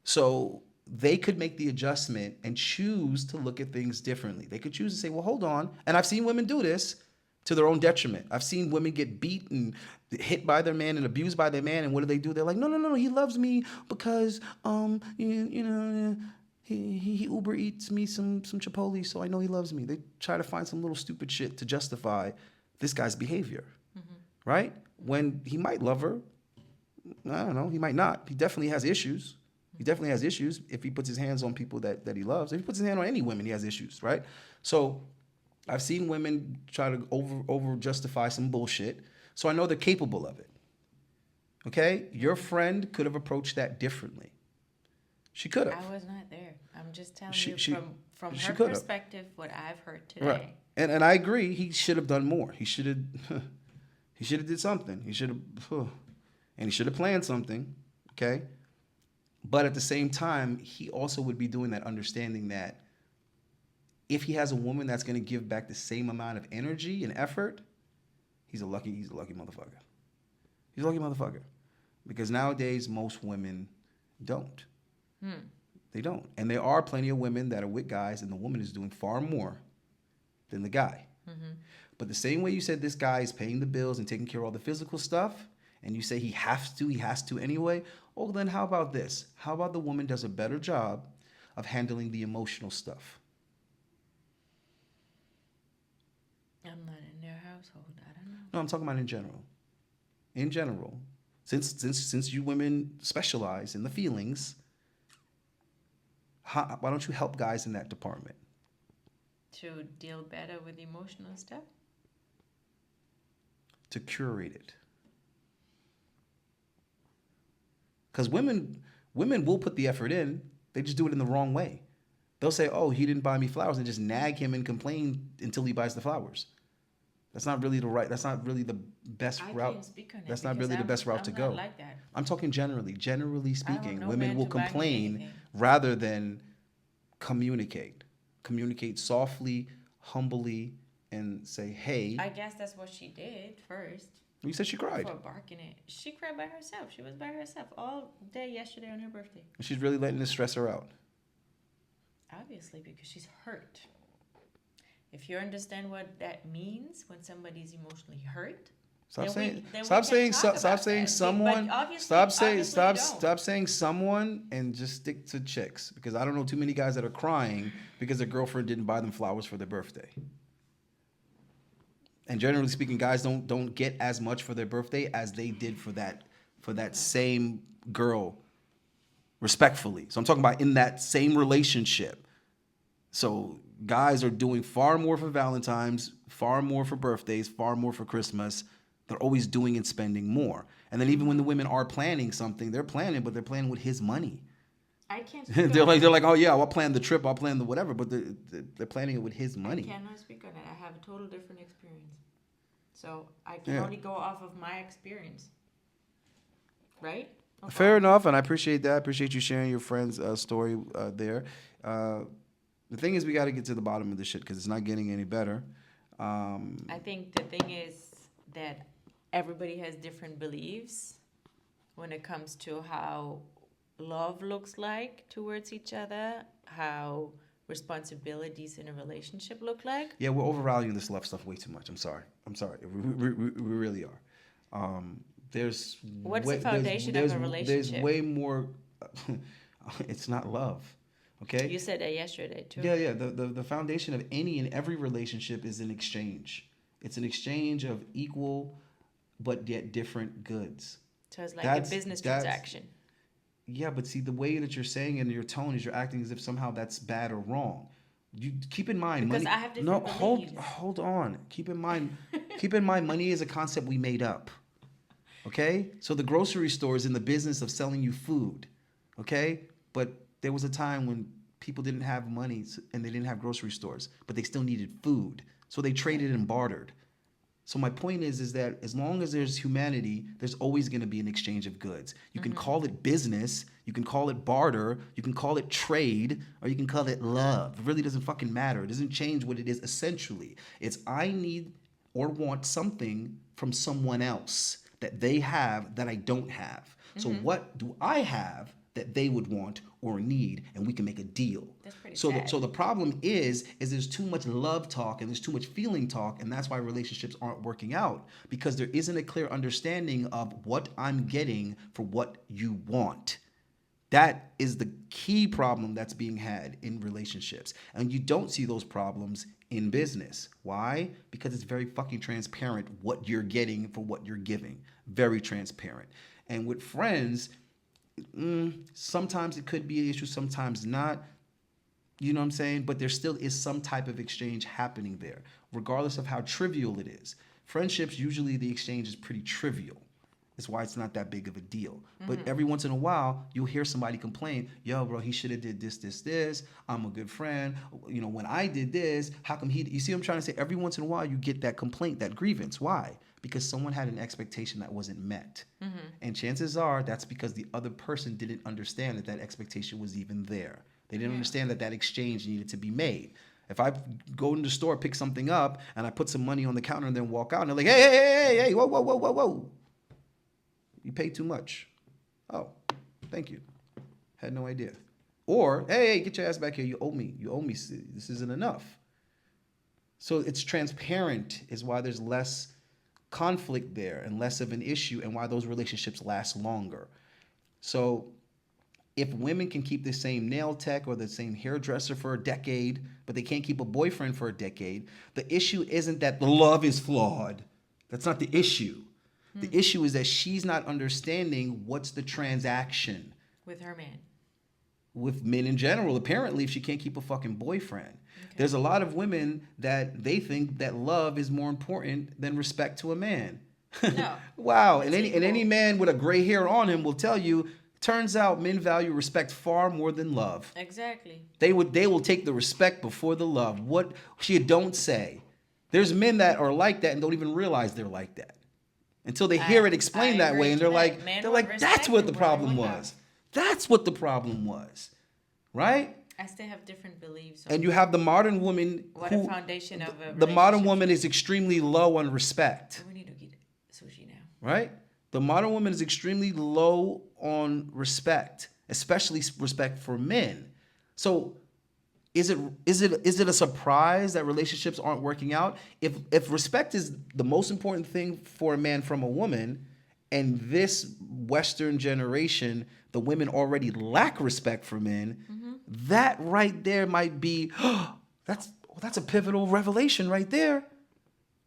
So they could make the adjustment and choose to look at things differently. They could choose to say, well, hold on. And I've seen women do this to their own detriment. I've seen women get beat and hit by their man and abused by their man. And what do? They're like, no, no, no, no. He loves me because, you know, he Uber eats me some Chipotle, so I know he loves me. They try to find some little stupid shit to justify this guy's behavior, right? When he might love her, I don't know, he might not. He definitely has issues. He definitely has issues if he puts his hands on people that he loves. If he puts his hand on any women, he has issues, right? So I've seen women try to over justify some bullshit. So I know they're capable of it. Okay? Your friend could have approached that differently. She could have. I was not there. I'm just telling She- you she- from she her could've. perspective what I've heard today. Right. And I agree, he should have done more. He should have did something. He should have and he should have planned something, okay? But at the same time, he also would be doing that understanding that if he has a woman that's going to give back the same amount of energy and effort, he's a lucky motherfucker. He's a lucky motherfucker. Because nowadays most women don't. They don't. And there are plenty of women that are with guys and the woman is doing far more than the guy. But the same way you said this guy is paying the bills and taking care of all the physical stuff, and you say he has to anyway, well then how about this? How about the woman does a better job of handling the emotional stuff? I'm not in their household. I don't know. No, I'm talking about in general. In general, since you women specialize in the feelings, why don't you help guys in that department? To deal better with emotional stuff? To curate it. Because women will put the effort in. They just do it in the wrong way. They'll say, oh, he didn't buy me flowers, and just nag him and complain until he buys the flowers. That's not really the best route. Can't speak on it That's not because really the best route I'm to not go. like that. I'm talking generally. Generally speaking, no women man will to buy me complain anything. rather than communicate. Communicate softly, humbly, and say, hey. I guess that's what she did first. You said she cried. For barking it. She cried by herself. She was by herself all day yesterday on her birthday. She's really letting this stress her out. Obviously, because she's hurt. If you understand what that means when somebody's emotionally hurt, Stop then saying we stop can saying talk stop about saying that. someone. But obviously- Stop saying obviously you stop don't. stop saying someone and just stick to chicks, because I don't know too many guys that are crying because their girlfriend didn't buy them flowers for their birthday. And generally speaking, guys don't get as much for their birthday as they did for that same girl, respectfully. So I'm talking about in that same relationship. So guys are doing far more for Valentine's, far more for birthdays, far more for Christmas. They're always doing and spending more. And then even when the women are planning something, they're planning, but they're planning with his money. I can't speak they're on like, oh yeah, I'll plan the trip, I'll plan the whatever, but they're planning it with his money. I cannot speak on it. I have a total different experience. So I can Yeah. only go off of my experience. Right? Okay. Fair enough, and I appreciate that. I appreciate you sharing your friend's story there. The thing is, we got to get to the bottom of this shit because it's not getting any better. I think the thing is that everybody has different beliefs when it comes to how love looks like towards each other, how responsibilities in a relationship look like. Yeah, we're overvaluing this love stuff way too much. I'm sorry. We really are. There's What's the foundation of a relationship? There's way more. It's not love. Okay. You said that yesterday too. Yeah. The foundation of any and every relationship is an exchange. It's an exchange of equal, but yet different goods. So it's like a business transaction. Yeah, but see, the way that you're saying it and your tone is you're acting as if somehow that's bad or wrong. You keep in mind, Because money. I have different beliefs. Hold on. Keep in mind, money is a concept we made up. Okay, so the grocery store is in the business of selling you food. Okay, but there was a time when people didn't have money and they didn't have grocery stores, but they still needed food, so they traded and bartered. So my point is that as long as there's humanity, there's always going to be an exchange of goods. You can call it business, you can call it barter, you can call it trade, or you can call it love. It really doesn't fucking matter. It doesn't change what it is essentially. It's I need or want something from someone else that they have that I don't have. So what do I have that they would want or need, and we can make a deal. That's pretty So sad. so the problem is there's too much love talk and there's too much feeling talk, and that's why relationships aren't working out, because there isn't a clear understanding of what I'm getting for what you want. That is the key problem that's being had in relationships. And you don't see those problems in business. Why? Because it's very fucking transparent what you're getting for what you're giving. Very transparent. And with friends, sometimes it could be an issue, sometimes not. You know what I'm saying? But there still is some type of exchange happening there, regardless of how trivial it is. Friendships, usually the exchange is pretty trivial. That's why it's not that big of a deal. But every once in a while, you'll hear somebody complain, yo, bro, he should have did this. I'm a good friend. You know, when I did this, how come he... You see what I'm trying to say? Every once in a while, you get that complaint, that grievance. Why? Because someone had an expectation that wasn't met. And chances are that's because the other person didn't understand that that expectation was even there. They didn't understand that that exchange needed to be made. If I go in the store, pick something up, and I put some money on the counter and then walk out, and they're like, hey, whoa. You paid too much. Oh, thank you. Had no idea. Or, hey, get your ass back here. You owe me. This isn't enough. So it's transparent is why there's less conflict there and less of an issue, and why those relationships last longer. So if women can keep the same nail tech or the same hairdresser for a decade, but they can't keep a boyfriend for a decade, the issue isn't that the love is flawed. That's not the issue. The issue is that she's not understanding what's the transaction. With her man. With men in general, apparently, if she can't keep a fucking boyfriend. Okay. There's a lot of women that they think that love is more important than respect to a man. No. Wow. And any man with a gray hair on him will tell you, turns out men value respect far more than love. Exactly. They will take the respect before the love. What she don't say. There's men that are like that and don't even realize they're like that. Until they hear it explained that way, and they're like, that's what the problem was. That's what the problem was, right? I still have different beliefs. And you have the modern woman. What a foundation of a the modern woman is extremely low on respect. We need to get sushi now. Right? The modern woman is extremely low on respect, especially respect for men. So is it a surprise that relationships aren't working out? If respect is the most important thing for a man from a woman, and this Western generation, the women already lack respect for men, that right there might be that's a pivotal revelation right there.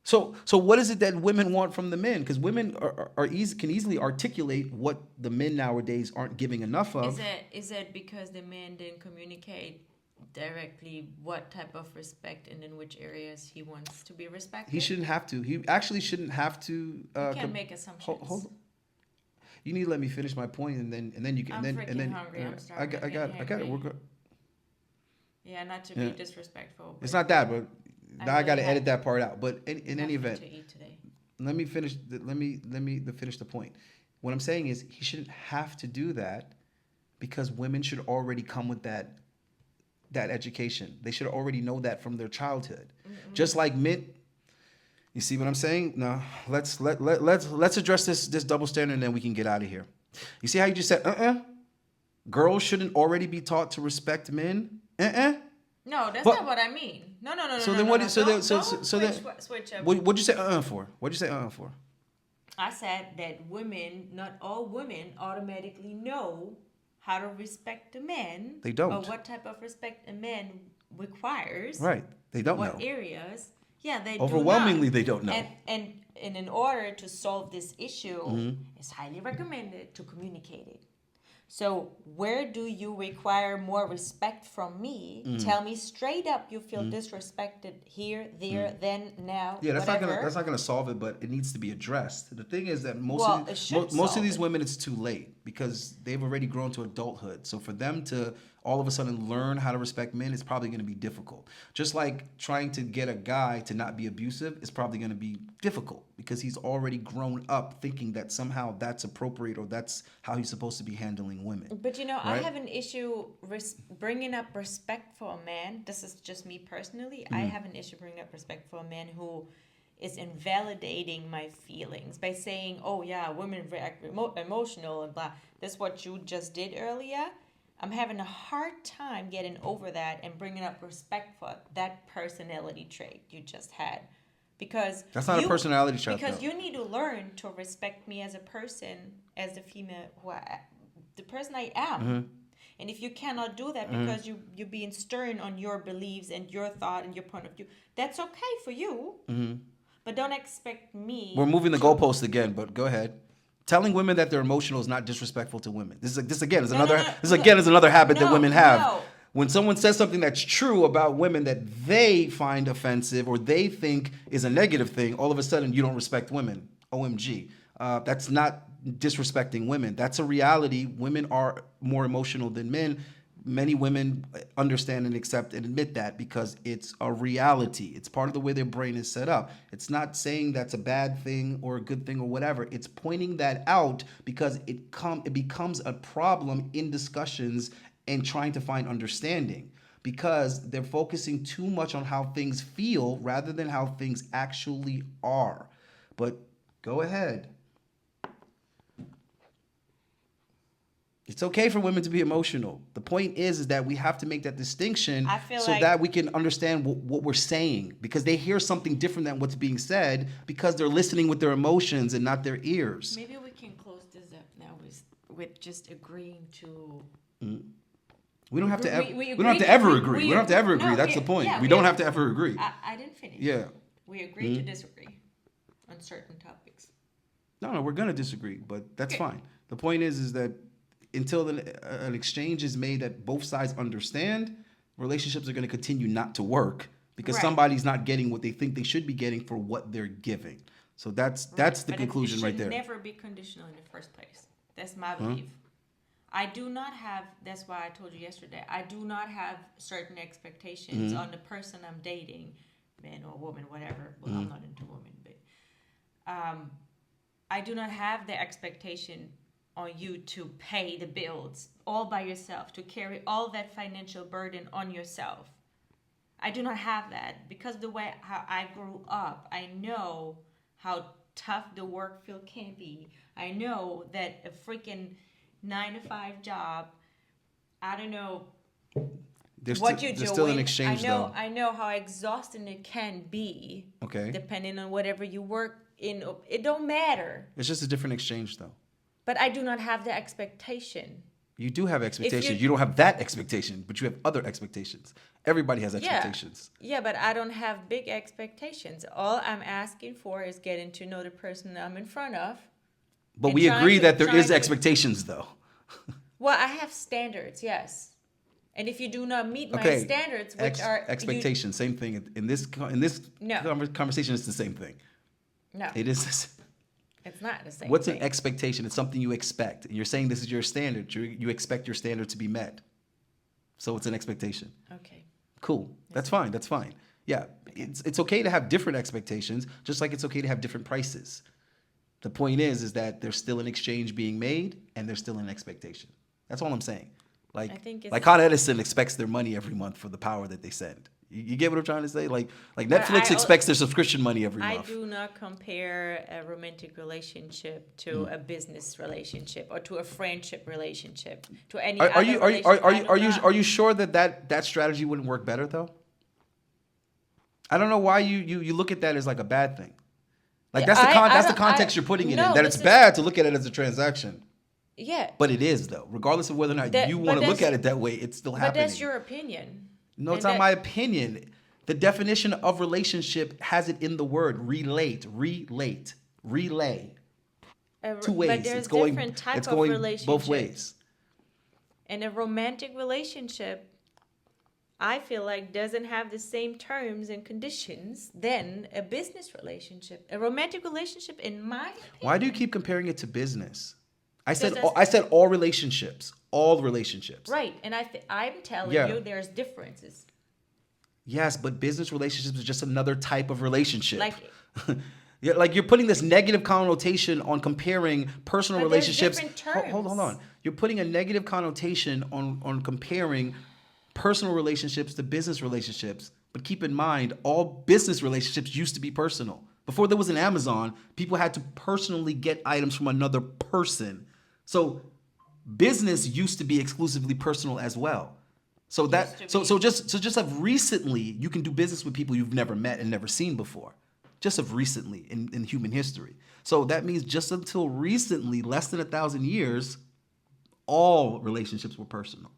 So what is it that women want from the men? Because women can easily articulate what the men nowadays aren't giving enough of. Is it because the men didn't communicate directly what type of respect and in which areas he wants to be respected? He shouldn't have to. He actually shouldn't have to. You can't make assumptions. Hold on. You need to let me finish my point, and then you can. I'm freaking hungry. I'm starting. I got it. We're good. Yeah, not to be disrespectful. It's not that, but now I got to edit that part out. But in any event, to eat today. Let me finish. Let me finish the point. What I'm saying is he shouldn't have to do that, because women should already come with that education. They should already know that from their childhood. Just like men. You see what I'm saying? No, let's address this double standard, and then we can get out of here. You see how you just said girls shouldn't already be taught to respect men? No, that's not what I mean. No. So then what? So then switch up. What'd you say for? What'd you say for? I said that women, not all women, automatically know how to respect a man. They don't. Or what type of respect a man requires. Right. They don't know. What areas. Yeah, they overwhelmingly do they don't know. And in order to solve this issue, it's highly recommended to communicate it. So where do you require more respect from me? Tell me straight up you feel disrespected here, there, then, now, Yeah, whatever. that's not gonna solve it, but it needs to be addressed. The thing is that Well, it should most of solve these it. women, it's too late because they've already grown to adulthood. So for them to all of a sudden learn how to respect men is probably going to be difficult. Just like trying to get a guy to not be abusive is probably going to be difficult because he's already grown up thinking that somehow that's appropriate or that's how he's supposed to be handling women. But I Right? have an issue bringing up respect for a man. This is just me personally. I have an issue bringing up respect for a man who is invalidating my feelings by saying, "Oh yeah, women react emotional and blah." That's what you just did earlier. I'm having a hard time getting over that and bringing up respect for that personality trait you just had, because That's not a personality trait, because though. you need to learn to respect me as a person, as the female the person I am. And if you cannot do that because you're being stern on your beliefs and your thought and your point of view, that's okay for you. But don't expect me. We're moving the goalpost again, but go ahead. Telling women that they're emotional is not disrespectful to women. This again is another habit that women have. No. When someone says something that's true about women that they find offensive or they think is a negative thing, all of a sudden you don't respect women. OMG. That's not disrespecting women. That's a reality. Women are more emotional than men. Many women understand and accept and admit that because it's a reality. It's part of the way their brain is set up. It's not saying that's a bad thing or a good thing or whatever. It's pointing that out because it becomes a problem in discussions and trying to find understanding because they're focusing too much on how things feel rather than how things actually are. But go ahead. It's okay for women to be emotional. The point is that we have to make that distinction so that we can understand what we're saying, because they hear something different than what's being said because they're listening with their emotions and not their ears. Maybe we can close this up now with just agreeing to. We don't have to. We don't have to ever agree. We don't have to ever no, agree. That's the point. yeah, we don't have to ever agree. I didn't finish. Yeah. We agree to disagree on certain topics. No, we're gonna disagree, but that's fine. The point is that until an exchange is made that both sides understand, relationships are going to continue not to work because somebody's not getting what they think they should be getting for what they're giving. So that's the conclusion right there. It should never be conditional in the first place. That's my belief. I do not have, that's why I told you yesterday, I do not have certain expectations on the person I'm dating, man or woman, whatever. Well, I'm not into women, but I do not have the expectation on you to pay the bills all by yourself, to carry all that financial burden on yourself. I do not have that because the way how I grew up, I know how tough the work field can be. I know that a freaking 9-to-5 job, I don't know There's what you're there's doing. still an exchange, though. I know how exhausting it can be. Okay. Depending on whatever you work in, it don't matter. It's just a different exchange, though. But I do not have the expectation. You do have expectations. You don't have that expectation, but you have other expectations. Everybody has expectations. Yeah, but I don't have big expectations. All I'm asking for is getting to know the person I'm in front of. But we agree that there is expectations, though. Well, I have standards, yes. And if you do not meet my standards, which are expectations, same thing. In this conversation, it's the same thing. No, it is. It's not the same. What's an expectation? It's something you expect. And you're saying this is your standard. You expect your standard to be met. So it's an expectation. Okay. Cool. That's fine. That's fine. Yeah. It's okay to have different expectations, just like it's okay to have different prices. The point is that there's still an exchange being made and there's still an expectation. That's all I'm saying. Like Con Edison expects their money every month for the power that they send. You get what I'm trying to say? Like Netflix expects their subscription money every month. I do not compare a romantic relationship to a business relationship or to a friendship relationship to any other relationship. Are you sure that strategy wouldn't work better though? I don't know why you look at that as like a bad thing. Like that's the context you're putting it in. That it's bad to look at it as a transaction. Yeah. But it is though. Regardless of whether or not you want to look at it that way, it's still happening. But that's your opinion. No, it's not my opinion. The definition of relationship has it in the word relay. Two ways. But there's different type of relationships. Both ways. And a romantic relationship, I feel like, doesn't have the same terms and conditions than a business relationship. A romantic relationship, in my opinion. Why do you keep comparing it to business? I said Because I said all relationships. All relationships. Right. And I'm telling you there's differences. Yes, but business relationships is just another type of relationship. Like, yeah, like you're putting this negative connotation on comparing personal but relationships. There's different terms. Hold on. You're putting a negative connotation on comparing personal relationships to business relationships. But keep in mind, all business relationships used to be personal. Before there was an Amazon, people had to personally get items from another person. So business used to be exclusively personal as well. So just of recently, you can do business with people you've never met and never seen before. Just of recently in human history. So that means just until recently, less than 1,000 years, all relationships were personal.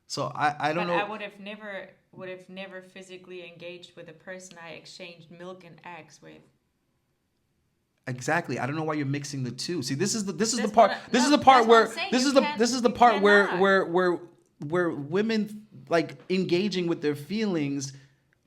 So I don't know. But I would have never physically engaged with a person I exchanged milk and eggs with. Exactly. I don't know why you're mixing the two. See, this is the part where women like engaging with their feelings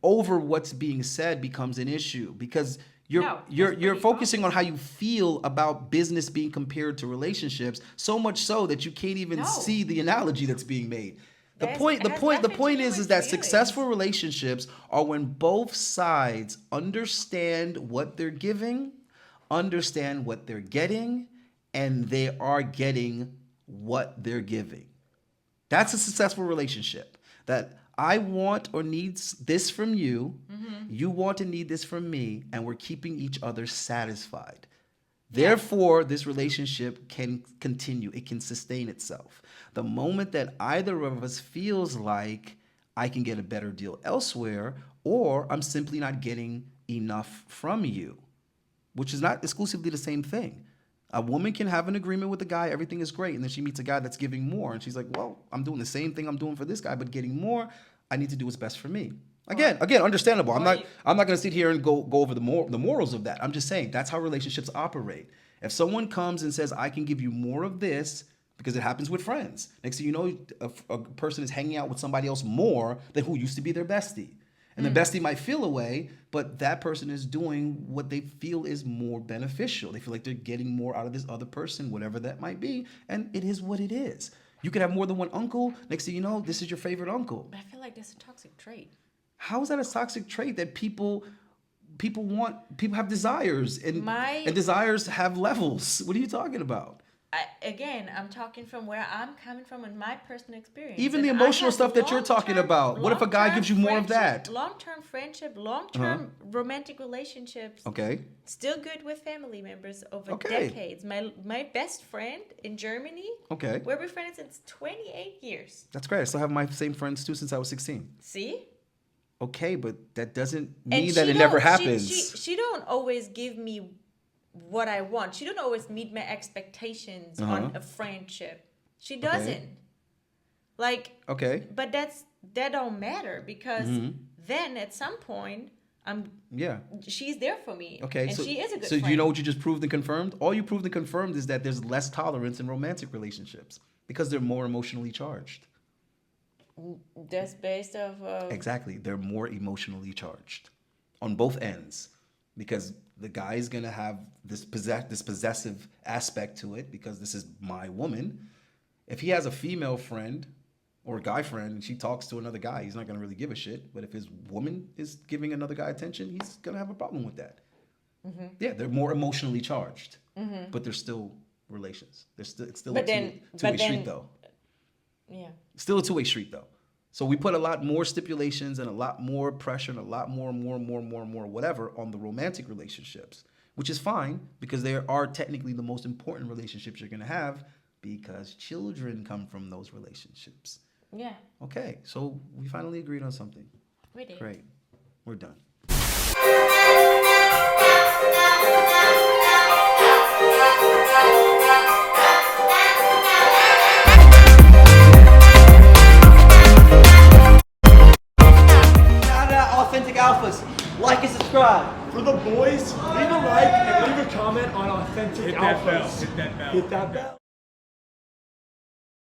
over what's being said becomes an issue because you're focusing on how you feel about business being compared to relationships so much so that you can't even see the analogy that's being made. The point is that successful relationships are when both sides understand what they're giving, understand what they're getting, and they are getting what they're giving. That's a successful relationship. That I want or need this from you, you want and need this from me, and we're keeping each other satisfied. Therefore, this relationship can continue. It can sustain itself. The moment that either of us feels like I can get a better deal elsewhere, or I'm simply not getting enough from you, which is not exclusively the same thing. A woman can have an agreement with a guy, everything is great, and then she meets a guy that's giving more, and she's like, well, I'm doing the same thing I'm doing for this guy, but getting more, I need to do what's best for me. Again, understandable. I'm not going to sit here and go over the morals of that. I'm just saying that's how relationships operate. If someone comes and says, I can give you more of this, because it happens with friends. Next thing you know, a person is hanging out with somebody else more than who used to be their bestie. And the bestie might feel away, but that person is doing what they feel is more beneficial. They feel like they're getting more out of this other person, whatever that might be. And it is what it is. You could have more than one uncle. Next thing you know, this is your favorite uncle. But I feel like that's a toxic trait. How is that a toxic trait that people have desires and desires have levels? What are you talking about? I'm talking from where I'm coming from in my personal experience. Even the emotional stuff that you're talking about. What if a guy gives you more of that? Long-term friendship, long-term romantic relationships. Okay. Still good with family members over decades. My best friend in Germany. Okay. We're befriended since 28 years. That's great. I still have my same friends too since I was 16. See? Okay, but that doesn't mean that it never happens. She don't always give me what I want. She don't always meet my expectations on a friendship. She doesn't. But that don't matter because then at some point she's there for me. Okay, and she is a good friend. friend. So you know what you just proved and confirmed? All you proved and confirmed is that there's less tolerance in romantic relationships because they're more emotionally charged. That's based off Exactly. They're more emotionally charged on both ends because the guy's going to have this possessive aspect to it because this is my woman. If he has a female friend or a guy friend and she talks to another guy, he's not going to really give a shit. But if his woman is giving another guy attention, he's going to have a problem with that. Mm-hmm. Yeah, they're more emotionally charged, but they're still relations. It's still a two-way street, though. Yeah. Still a two-way street, though. So we put a lot more stipulations and a lot more pressure and a lot more whatever on the romantic relationships, which is fine because they are technically the most important relationships you're going to have because children come from those relationships. Yeah. Okay, so we finally agreed on something. We did. Great. We're done. Authentic Alphas, like and subscribe. For the boys, leave a like and leave a comment on Authentic Alphas. Hit that bell.